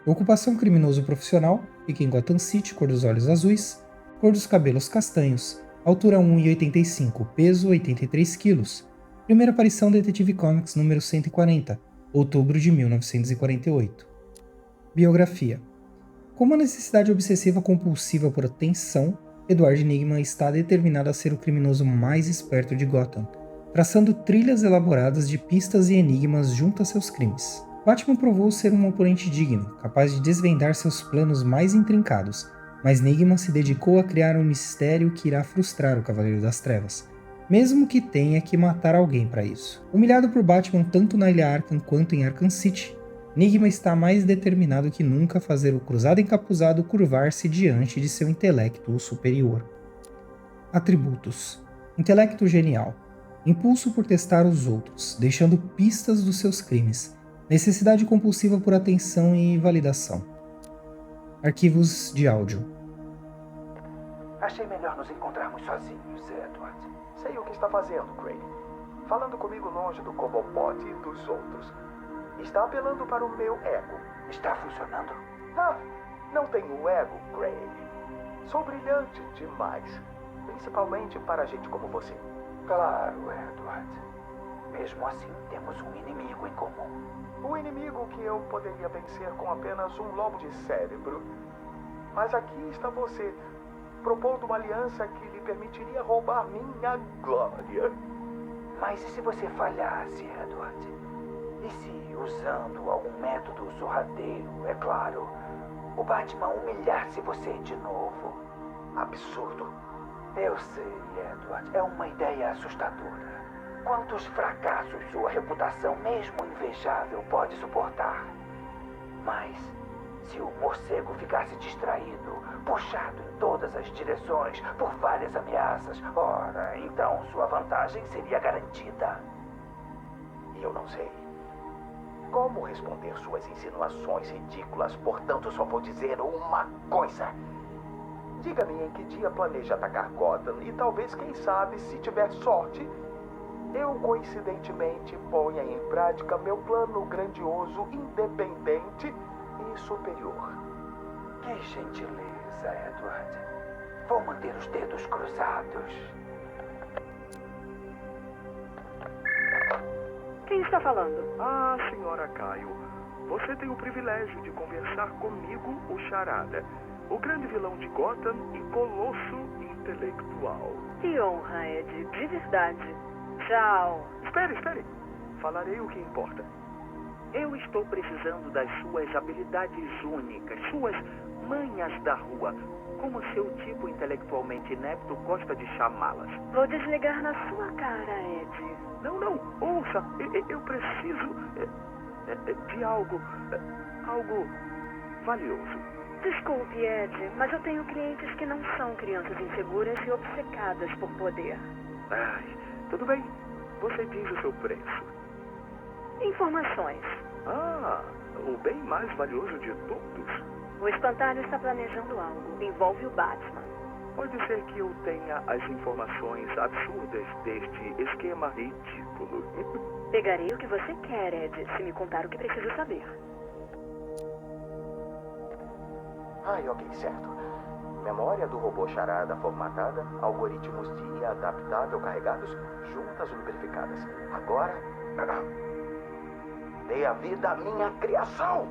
Ocupação: criminoso profissional, fica em Gotham City, cor dos olhos azuis, cor dos cabelos castanhos, altura 1,85, peso 83 kg. Primeira aparição: Detetive Comics número 140, outubro de 1948. Biografia. Com uma necessidade obsessiva compulsiva por atenção, Edward Nigma está determinado a ser o criminoso mais esperto de Gotham, traçando trilhas elaboradas de pistas e enigmas junto a seus crimes. Batman provou ser um oponente digno, capaz de desvendar seus planos mais intrincados, mas Nigma se dedicou a criar um mistério que irá frustrar o Cavaleiro das Trevas, mesmo que tenha que matar alguém para isso. Humilhado por Batman tanto na Ilha Arkham quanto em Arkham City, Nigma está mais determinado que nunca a fazer o Cruzado Encapuzado curvar-se diante de seu intelecto superior. Atributos. Intelecto genial. Impulso por testar os outros, deixando pistas dos seus crimes. Necessidade compulsiva por atenção e validação. Arquivos de áudio. Achei melhor nos encontrarmos sozinhos, Edward. Sei o que está fazendo, Crane. Falando comigo longe do Cobblepot e dos outros. Está apelando para o meu ego. Está funcionando? Ah, não tenho ego, Crane. Sou brilhante demais. Principalmente para gente como você. Claro, Edward. Mesmo assim, temos um inimigo em comum. Um inimigo que eu poderia vencer com apenas um lobo de cérebro. Mas aqui está você, propondo uma aliança que lhe permitiria roubar minha glória. Mas e se você falhasse, Edward? E se, usando algum método sorrateiro, é claro, o Batman humilhasse você de novo? Absurdo. Eu sei, Edward. É uma ideia assustadora. Quantos fracassos sua reputação, mesmo invejável, pode suportar? Mas, se o morcego ficasse distraído, puxado em todas as direções por várias ameaças, ora, então sua vantagem seria garantida. Eu não sei como responder suas insinuações ridículas, portanto só vou dizer uma coisa. Diga-me em que dia planeja atacar Gotham e talvez, quem sabe, se tiver sorte, eu coincidentemente ponha em prática meu plano grandioso, independente e superior. Que gentileza, Edward. Vou manter os dedos cruzados. Quem está falando? Ah, senhora Caio, você tem o privilégio de conversar comigo, o Charada, o grande vilão de Gotham e colosso intelectual. Que honra, Ed. De verdade. Tchau. Espere. Falarei o que importa. Eu estou precisando das suas habilidades únicas, suas manhas da rua, como seu tipo intelectualmente inepto gosta de chamá-las. Vou desligar na sua cara, Ed. Não, ouça, eu preciso de algo valioso. Desculpe, Ed, mas eu tenho clientes que não são crianças inseguras e obcecadas por poder. Ai, tudo bem. Você diz o seu preço. Informações. Ah, o bem mais valioso de todos. O espantalho está planejando algo. Envolve o Batman. Pode ser que eu tenha as informações absurdas deste esquema ridículo. Pegarei o que você quer, Ed, se me contar o que preciso saber. Ai, ok, certo. Memória do robô Charada formatada, algoritmos de IA adaptável carregados, juntas lubrificadas. Agora, dei a vida à minha criação!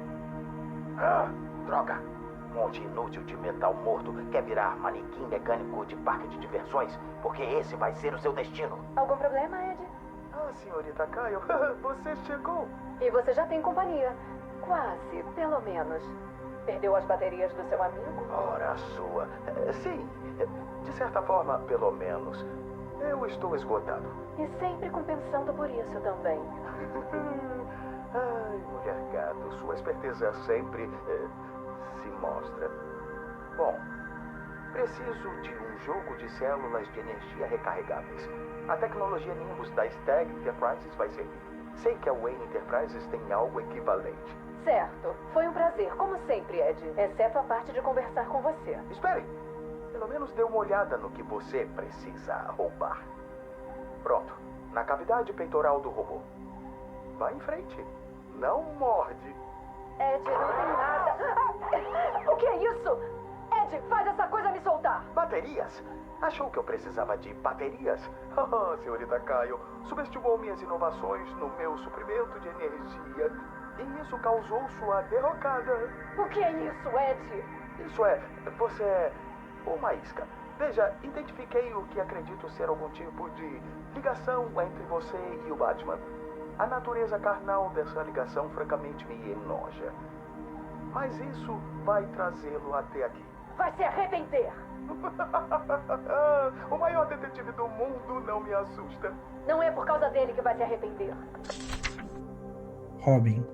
Droga! Monte inútil de metal morto quer virar manequim mecânico de parque de diversões, porque esse vai ser o seu destino. Algum problema, Ed? Ah, senhorita Caio, você chegou. E você já tem companhia. Quase, pelo menos. Perdeu as baterias do seu amigo? Ora, a sua. Sim, de certa forma, pelo menos. Eu estou esgotado. E sempre compensando por isso também. Ai, mulher gato, sua esperteza sempre se mostra. Bom, preciso de um jogo de células de energia recarregáveis. A tecnologia Nimbus da Stag Enterprises vai ser. Sei que a Wayne Enterprises tem algo equivalente. Certo. Foi um prazer, como sempre, Ed. Exceto a parte de conversar com você. Espere! Pelo menos dê uma olhada no que você precisa roubar. Pronto. Na cavidade peitoral do robô. Vá em frente. Não morde. Ed, não tem nada. O que é isso? Ed, faz essa coisa me soltar. Baterias? Achou que eu precisava de baterias? Ah, senhorita Caio, subestimou minhas inovações no meu suprimento de energia. E isso causou sua derrocada. O que é isso, Ed? Isso é, você é uma isca. Veja, identifiquei o que acredito ser algum tipo de ligação entre você e o Batman. A natureza carnal dessa ligação francamente me enoja. Mas isso vai trazê-lo até aqui. Vai se arrepender. O maior detetive do mundo não me assusta. Não é por causa dele que vai se arrepender. Robin.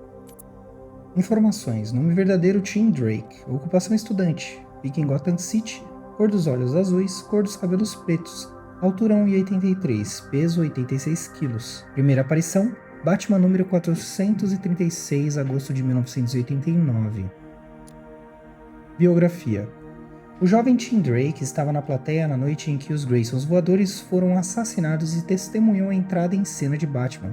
Informações. Nome verdadeiro Tim Drake. Ocupação estudante. Fica em Gotham City. Cor dos olhos azuis. Cor dos cabelos pretos. Altura 1,83. Peso 86 kg. Primeira aparição. Batman número 436, agosto de 1989. Biografia. O jovem Tim Drake estava na plateia na noite em que os Graysons voadores foram assassinados e testemunhou a entrada em cena de Batman.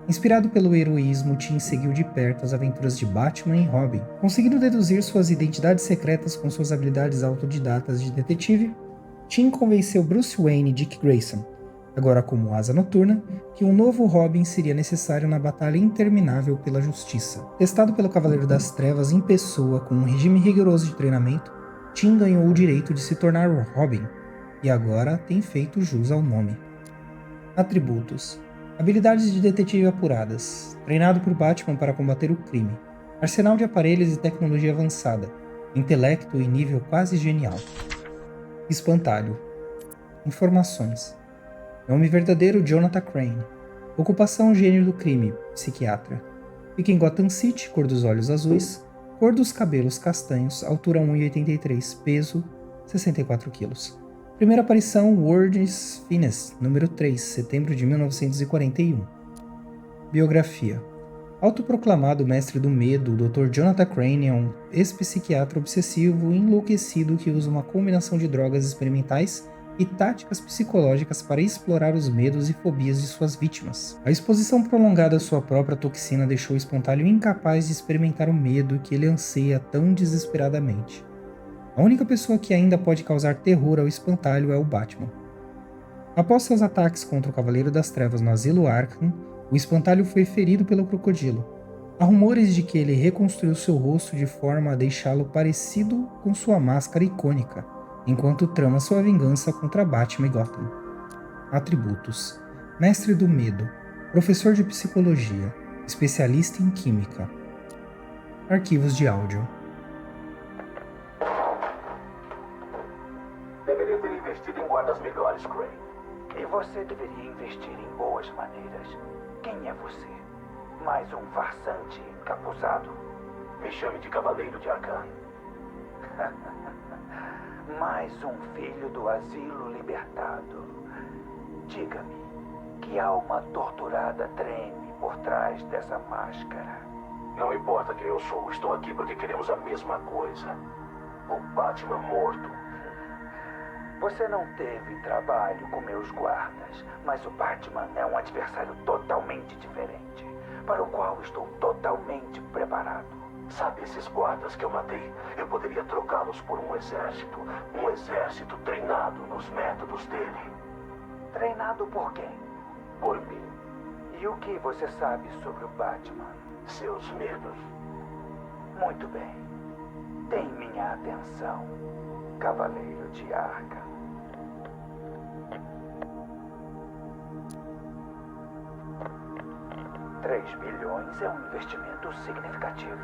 Inspirado pelo heroísmo, Tim seguiu de perto as aventuras de Batman e Robin. Conseguindo deduzir suas identidades secretas com suas habilidades autodidatas de detetive, Tim convenceu Bruce Wayne e Dick Grayson, agora como Asa Noturna, que um novo Robin seria necessário na batalha interminável pela justiça. Testado pelo Cavaleiro das Trevas em pessoa com um regime rigoroso de treinamento, Tim ganhou o direito de se tornar o Robin, e agora tem feito jus ao nome. Atributos. Habilidades de detetive apuradas. Treinado por Batman para combater o crime. Arsenal de aparelhos e tecnologia avançada. Intelecto e nível quase genial. Espantalho. Informações. Nome verdadeiro Jonathan Crane. Ocupação gênio do crime, psiquiatra. Fica em Gotham City, cor dos olhos azuis. Cor dos cabelos castanhos, altura 1,83, peso 64 kg. Primeira aparição World's Finest, número 3, setembro de 1941. Biografia. Autoproclamado mestre do medo, o Dr. Jonathan Crane é um ex-psiquiatra obsessivo e enlouquecido que usa uma combinação de drogas experimentais e táticas psicológicas para explorar os medos e fobias de suas vítimas. A exposição prolongada à sua própria toxina deixou o espantalho incapaz de experimentar o medo que ele anseia tão desesperadamente. A única pessoa que ainda pode causar terror ao espantalho é o Batman. Após seus ataques contra o Cavaleiro das Trevas no Asilo Arkham, o espantalho foi ferido pelo crocodilo. Há rumores de que ele reconstruiu seu rosto de forma a deixá-lo parecido com sua máscara icônica, enquanto trama sua vingança contra Batman e Gotham. Atributos: Mestre do Medo, Professor de Psicologia, Especialista em Química. Arquivos de áudio. Deveria ter investido em guardas melhores, Crane. E você deveria investir em boas maneiras. Quem é você? Mais um farsante encapuzado? Me chame de Cavaleiro de Arkham. Mais um filho do asilo libertado. Diga-me, que alma torturada treme por trás dessa máscara? Não importa quem eu sou, estou aqui porque queremos a mesma coisa. O Batman morto. Você não teve trabalho com meus guardas, mas o Batman é um adversário totalmente diferente, para o qual estou totalmente preparado. Sabe esses guardas que eu matei? Eu poderia trocá-los por um exército treinado nos métodos dele. Treinado por quem? Por mim. E o que você sabe sobre o Batman? Seus medos. Muito bem. Tem minha atenção, Cavaleiro de Arkham. $3 bilhões é um investimento significativo.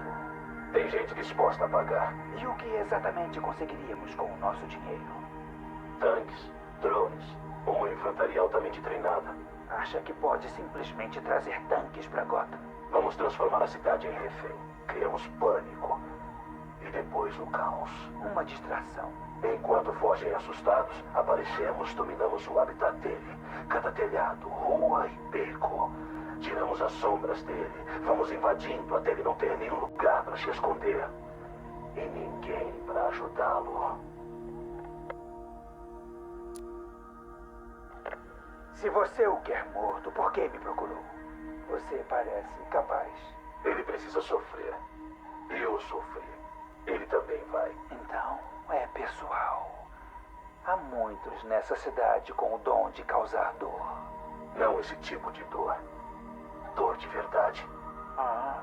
Tem gente disposta a pagar. E o que exatamente conseguiríamos com o nosso dinheiro? Tanques, drones, uma infantaria altamente treinada. Acha que pode simplesmente trazer tanques para Gotham? Vamos transformar a cidade em refém. Criamos pânico. E depois o caos. Uma distração. Enquanto fogem assustados, aparecemos, dominamos o habitat dele. Cada telhado, rua e beco. Tiramos as sombras dele. Vamos invadindo até ele não ter nenhum lugar para se esconder. E ninguém para ajudá-lo. Se você o quer morto, por que me procurou? Você parece capaz. Ele precisa sofrer. Eu sofri. Ele também vai. Então, é pessoal. Há muitos nessa cidade com o dom de causar dor. Não esse tipo de dor. Dor de verdade. Ah,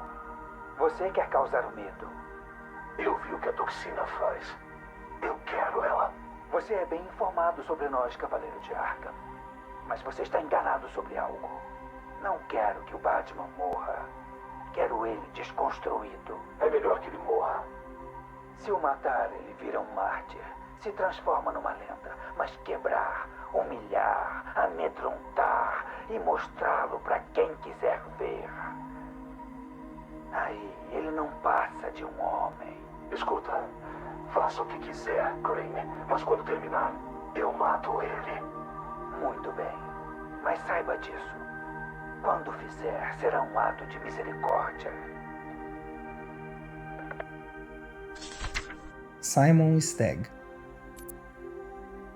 você quer causar o medo? Eu vi o que a toxina faz. Eu quero ela. Você é bem informado sobre nós, Cavaleiro de Arkham. Mas você está enganado sobre algo. Não quero que o Batman morra. Quero ele desconstruído. É melhor que ele morra. Se o matar, ele vira um mártir. Se transforma numa lenda. Mas quebrar, humilhar, amedrontar e mostrá-lo para quem quiser ver. Aí ele não passa de um homem. Escuta, faça o que quiser, Crane. Mas quando terminar, eu mato ele. Muito bem. Mas saiba disso. Quando fizer, será um ato de misericórdia. Simon Stagg.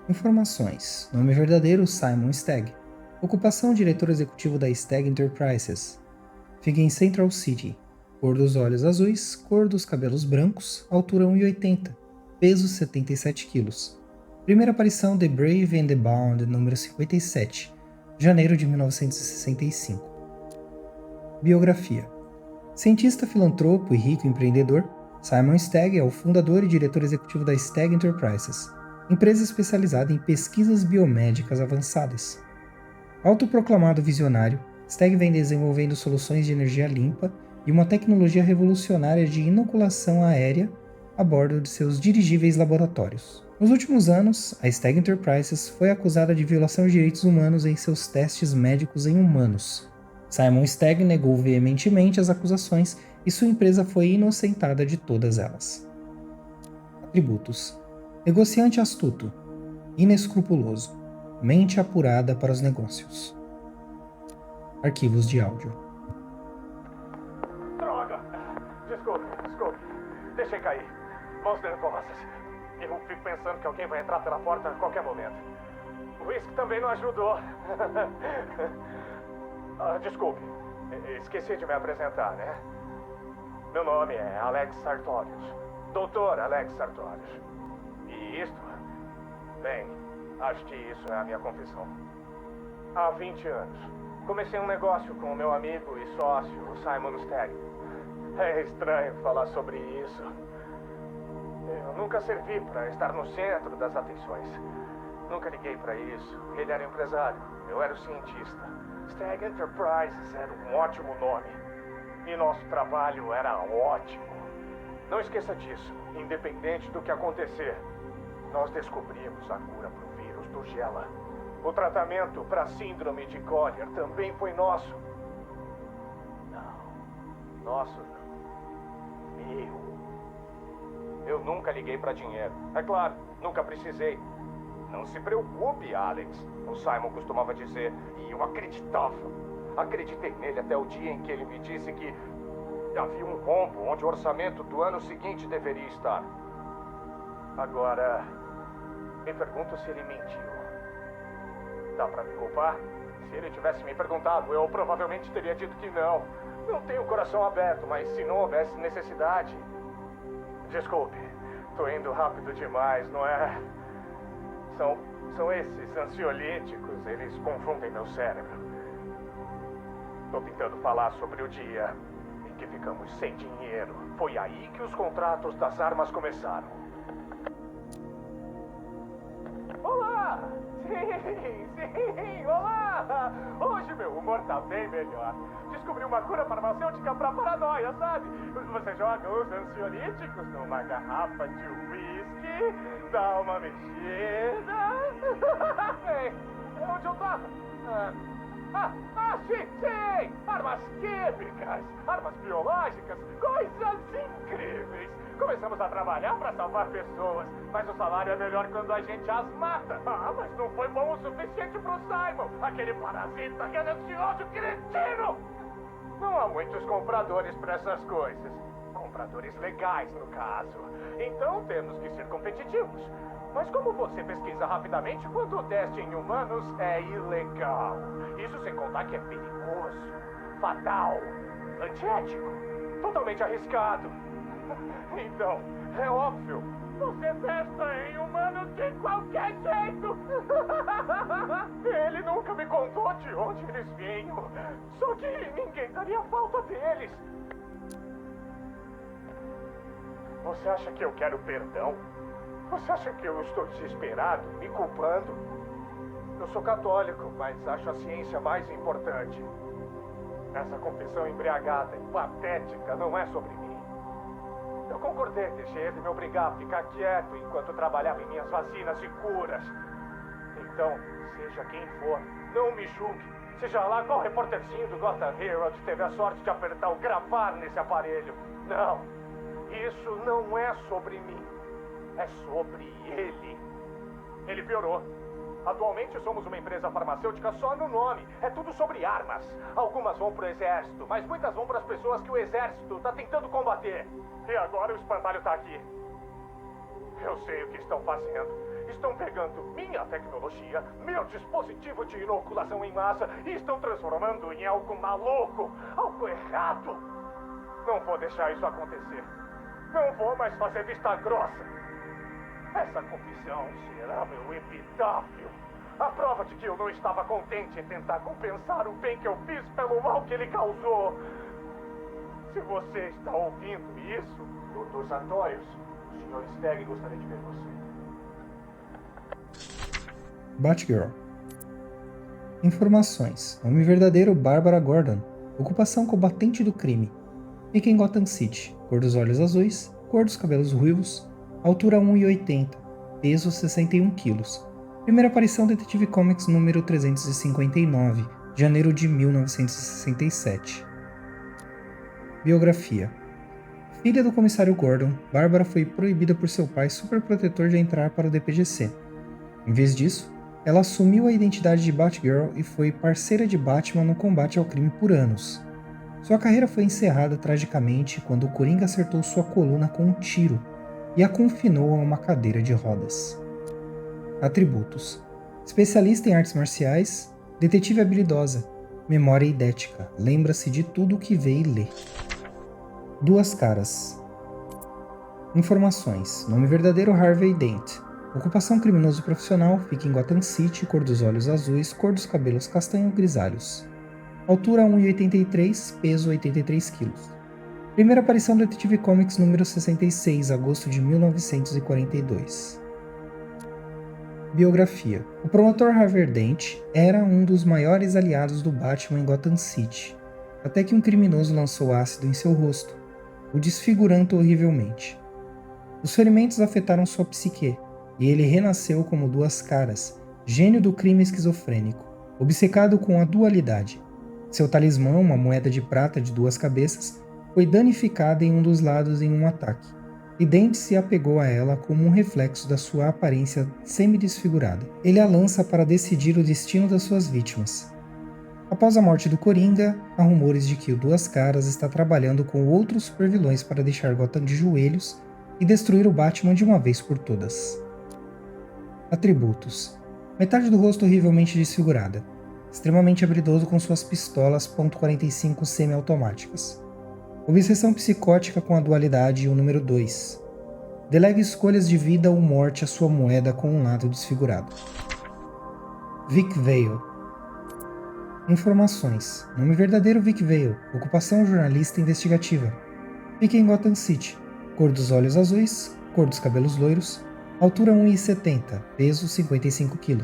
Informações. Nome verdadeiro: Simon Stagg. Ocupação: diretor executivo da Stagg Enterprises. Fica em Central City. Cor dos olhos azuis, cor dos cabelos brancos, altura 1,80, peso 77 kg. Primeira aparição: The Brave and the Bound, número 57, janeiro de 1965. Biografia. Cientista, filantropo e rico empreendedor, Simon Stagg é o fundador e diretor executivo da Stagg Enterprises, empresa especializada em pesquisas biomédicas avançadas. Autoproclamado visionário, Stagg vem desenvolvendo soluções de energia limpa e uma tecnologia revolucionária de inoculação aérea a bordo de seus dirigíveis laboratórios. Nos últimos anos, a Stagg Enterprises foi acusada de violação de direitos humanos em seus testes médicos em humanos. Simon Stagg negou veementemente as acusações e sua empresa foi inocentada de todas elas. Atributos: negociante astuto, inescrupuloso, mente apurada para os negócios. Arquivos de áudio. Droga! Desculpe. Deixei cair. Mãos nervosas. Eu fico pensando que alguém vai entrar pela porta a qualquer momento. O uísque também não ajudou. Desculpe. Esqueci de me apresentar, né? Meu nome é Alex Sartorius. Dr. Alex Sartorius. E isto? Bem, acho que isso é a minha confissão. Há 20 anos, comecei um negócio com o meu amigo e sócio, o Simon Stagg. É estranho falar sobre isso. Eu nunca servi para estar no centro das atenções. Nunca liguei para isso. Ele era empresário, eu era o cientista. Stagg Enterprises era um ótimo nome. E nosso trabalho era ótimo. Não esqueça disso, independente do que acontecer. Nós descobrimos a cura para o vírus do Gela. O tratamento para a síndrome de Collier também foi nosso. Não. Nosso não. Meu. Eu nunca liguei para dinheiro. É claro, nunca precisei. Não se preocupe, Alex. O Simon costumava dizer. E eu acreditava. Acreditei nele até o dia em que ele me disse que havia um rombo onde o orçamento do ano seguinte deveria estar. Agora, me pergunto se ele mentiu. Dá pra me culpar? Se ele tivesse me perguntado, eu provavelmente teria dito que não. Não tenho o coração aberto, mas se não houvesse necessidade... Desculpe, tô indo rápido demais, não é? São esses ansiolíticos, eles confundem meu cérebro. Tô tentando falar sobre o dia em que ficamos sem dinheiro. Foi aí que os contratos das armas começaram. Olá! Sim, olá! Hoje meu humor tá bem melhor. Descobri uma cura farmacêutica pra paranoia, sabe? Você joga os ansiolíticos numa garrafa de uísque, dá uma mexida... Ei, onde eu tava? Sim! Armas químicas, armas biológicas, coisas incríveis. Começamos a trabalhar para salvar pessoas, mas o salário é melhor quando a gente as mata. Mas não foi bom o suficiente pro Simon, aquele parasita ganancioso cretino. Não há muitos compradores para essas coisas. Compradores legais, no caso. Então temos que ser competitivos. Mas como você pesquisa rapidamente quando o teste em humanos é ilegal? Isso sem contar que é perigoso, fatal, antiético, totalmente arriscado. Então, é óbvio, você testa em humanos de qualquer jeito. Ele nunca me contou de onde eles vinham. Só que ninguém daria falta deles. Você acha que eu quero perdão? Você acha que eu estou desesperado, me culpando? Eu sou católico, mas acho a ciência mais importante. Essa confissão embriagada e patética não é sobre mim. Eu concordei, deixei ele me obrigar a ficar quieto enquanto trabalhava em minhas vacinas e curas. Então, seja quem for, não me julgue. Seja lá qual repórterzinho do Gotham Herald teve a sorte de apertar o gravar nesse aparelho. Não, isso não é sobre mim. É sobre ele. Ele piorou. Atualmente somos uma empresa farmacêutica só no nome. É tudo sobre armas. Algumas vão pro exército, mas muitas vão para as pessoas que o exército está tentando combater. E agora o espantalho tá aqui. Eu sei o que estão fazendo. Estão pegando minha tecnologia, meu dispositivo de inoculação em massa e estão transformando em algo maluco, algo errado. Não vou deixar isso acontecer. Não vou mais fazer vista grossa. Essa confissão será meu epitáfio. A prova de que eu não estava contente em tentar compensar o bem que eu fiz pelo mal que ele causou. Se você está ouvindo isso, Dr. Sartorius, o Sr. Stagg gostaria de ver você. Batgirl. Informações. Nome verdadeiro: Barbara Gordon. Ocupação: combatente do crime. Fica em Gotham City. Cor dos olhos azuis. Cor dos cabelos ruivos. Altura 1,80. Peso 61 kg. Primeira aparição: Detetive Comics número 359, janeiro de 1967. Biografia. Filha do comissário Gordon, Bárbara foi proibida por seu pai superprotetor de entrar para o DPGC. Em vez disso, ela assumiu a identidade de Batgirl e foi parceira de Batman no combate ao crime por anos. Sua carreira foi encerrada tragicamente quando o Coringa acertou sua coluna com um tiro e a confinou a uma cadeira de rodas. Atributos. Especialista em artes marciais, detetive habilidosa, memória idética, lembra-se de tudo o que vê e lê. Duas caras. Informações. Nome verdadeiro Harvey Dent. Ocupação criminoso profissional, fica em Gotham City, cor dos olhos azuis, cor dos cabelos castanho grisalhos. Altura 1,83, peso 83 kg. Primeira aparição do Detective Comics número 66, agosto de 1942. Biografia. O promotor Harvey Dent era um dos maiores aliados do Batman em Gotham City, até que um criminoso lançou ácido em seu rosto, o desfigurando horrivelmente. Os ferimentos afetaram sua psique, e ele renasceu como Duas Caras, gênio do crime esquizofrênico, obcecado com a dualidade. Seu talismã, uma moeda de prata de duas cabeças, foi danificada em um dos lados em um ataque, e Dent se apegou a ela como um reflexo da sua aparência semi-desfigurada. Ele a lança para decidir o destino das suas vítimas. Após a morte do Coringa, há rumores de que o Duas Caras está trabalhando com outros supervilões para deixar Gotham de joelhos e destruir o Batman de uma vez por todas. Atributos. Metade do rosto horrivelmente desfigurada. Extremamente habilidoso com suas pistolas .45 semi-automáticas. Obsessão psicótica com a dualidade e o número 2. Delega escolhas de vida ou morte à sua moeda com um lado desfigurado. Vic Vale. Informações. Nome verdadeiro Vic Vale. Ocupação jornalista investigativa. Fica em Gotham City. Cor dos olhos azuis, cor dos cabelos loiros. Altura 1,70, peso 55 kg.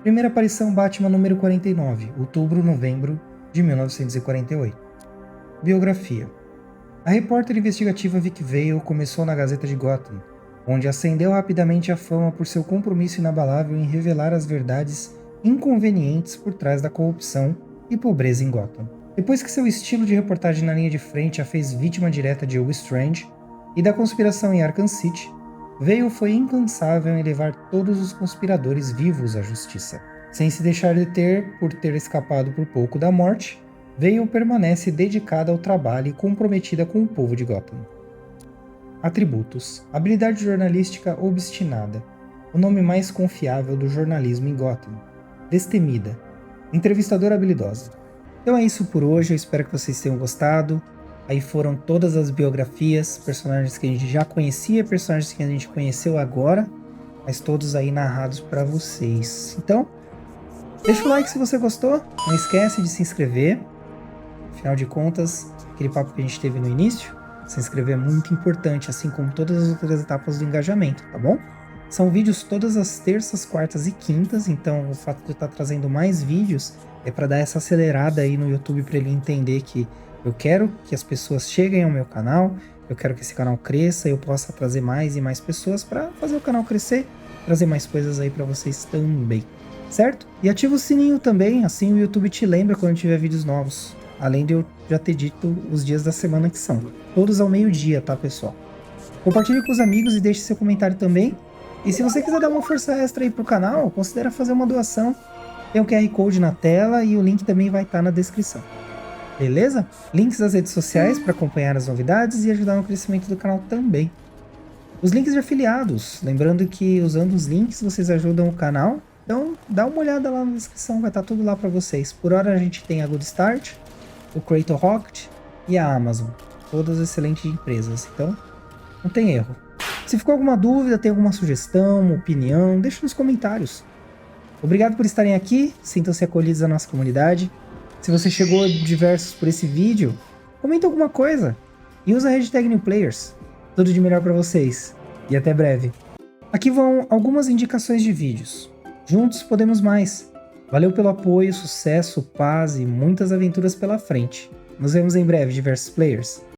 Primeira aparição Batman número 49, outubro-novembro de 1948. Biografia. A repórter investigativa Vic Vale começou na Gazeta de Gotham, onde ascendeu rapidamente à fama por seu compromisso inabalável em revelar as verdades inconvenientes por trás da corrupção e pobreza em Gotham. Depois que seu estilo de reportagem na linha de frente a fez vítima direta de Hugo Strange e da conspiração em Arkham City, Vale foi incansável em levar todos os conspiradores vivos à justiça. Sem se deixar deter por ter escapado por pouco da morte, Vale permanece dedicada ao trabalho e comprometida com o povo de Gotham. Atributos. Habilidade jornalística obstinada. O nome mais confiável do jornalismo em Gotham. Destemida. Entrevistadora habilidosa. Então é isso por hoje, eu espero que vocês tenham gostado. Aí foram todas as biografias, personagens que a gente já conhecia, personagens que a gente conheceu agora, mas todos aí narrados para vocês. Então, deixa o like se você gostou, não esquece de se inscrever. Afinal de contas, aquele papo que a gente teve no início, se inscrever é muito importante, assim como todas as outras etapas do engajamento, tá bom? São vídeos todas as terças, quartas e quintas, então o fato de eu estar trazendo mais vídeos é para dar essa acelerada aí no YouTube para ele entender que eu quero que as pessoas cheguem ao meu canal, eu quero que esse canal cresça, eu possa trazer mais e mais pessoas para fazer o canal crescer, trazer mais coisas aí para vocês também, certo? E ativa o sininho também, assim o YouTube te lembra quando tiver vídeos novos, além de eu já ter dito os dias da semana que são, todos ao meio-dia, tá pessoal? Compartilhe com os amigos e deixe seu comentário também, e se você quiser dar uma força extra aí pro canal, considere fazer uma doação, tem o QR Code na tela e o link também vai estar na descrição. Beleza? Links das redes sociais para acompanhar as novidades e ajudar no crescimento do canal também. Os links de afiliados, lembrando que usando os links vocês ajudam o canal, então dá uma olhada lá na descrição, vai estar tudo lá para vocês. Por hora a gente tem a Good Start, o Crater Rocket e a Amazon, todas excelentes empresas, então não tem erro. Se ficou alguma dúvida, tem alguma sugestão, uma opinião, deixa nos comentários. Obrigado por estarem aqui, sintam-se acolhidos na nossa comunidade. Se você chegou diversos por esse vídeo, comenta alguma coisa e usa a hashtag NewPlayers. Tudo de melhor para vocês e até breve. Aqui vão algumas indicações de vídeos. Juntos podemos mais. Valeu pelo apoio, sucesso, paz e muitas aventuras pela frente. Nos vemos em breve, diversos players.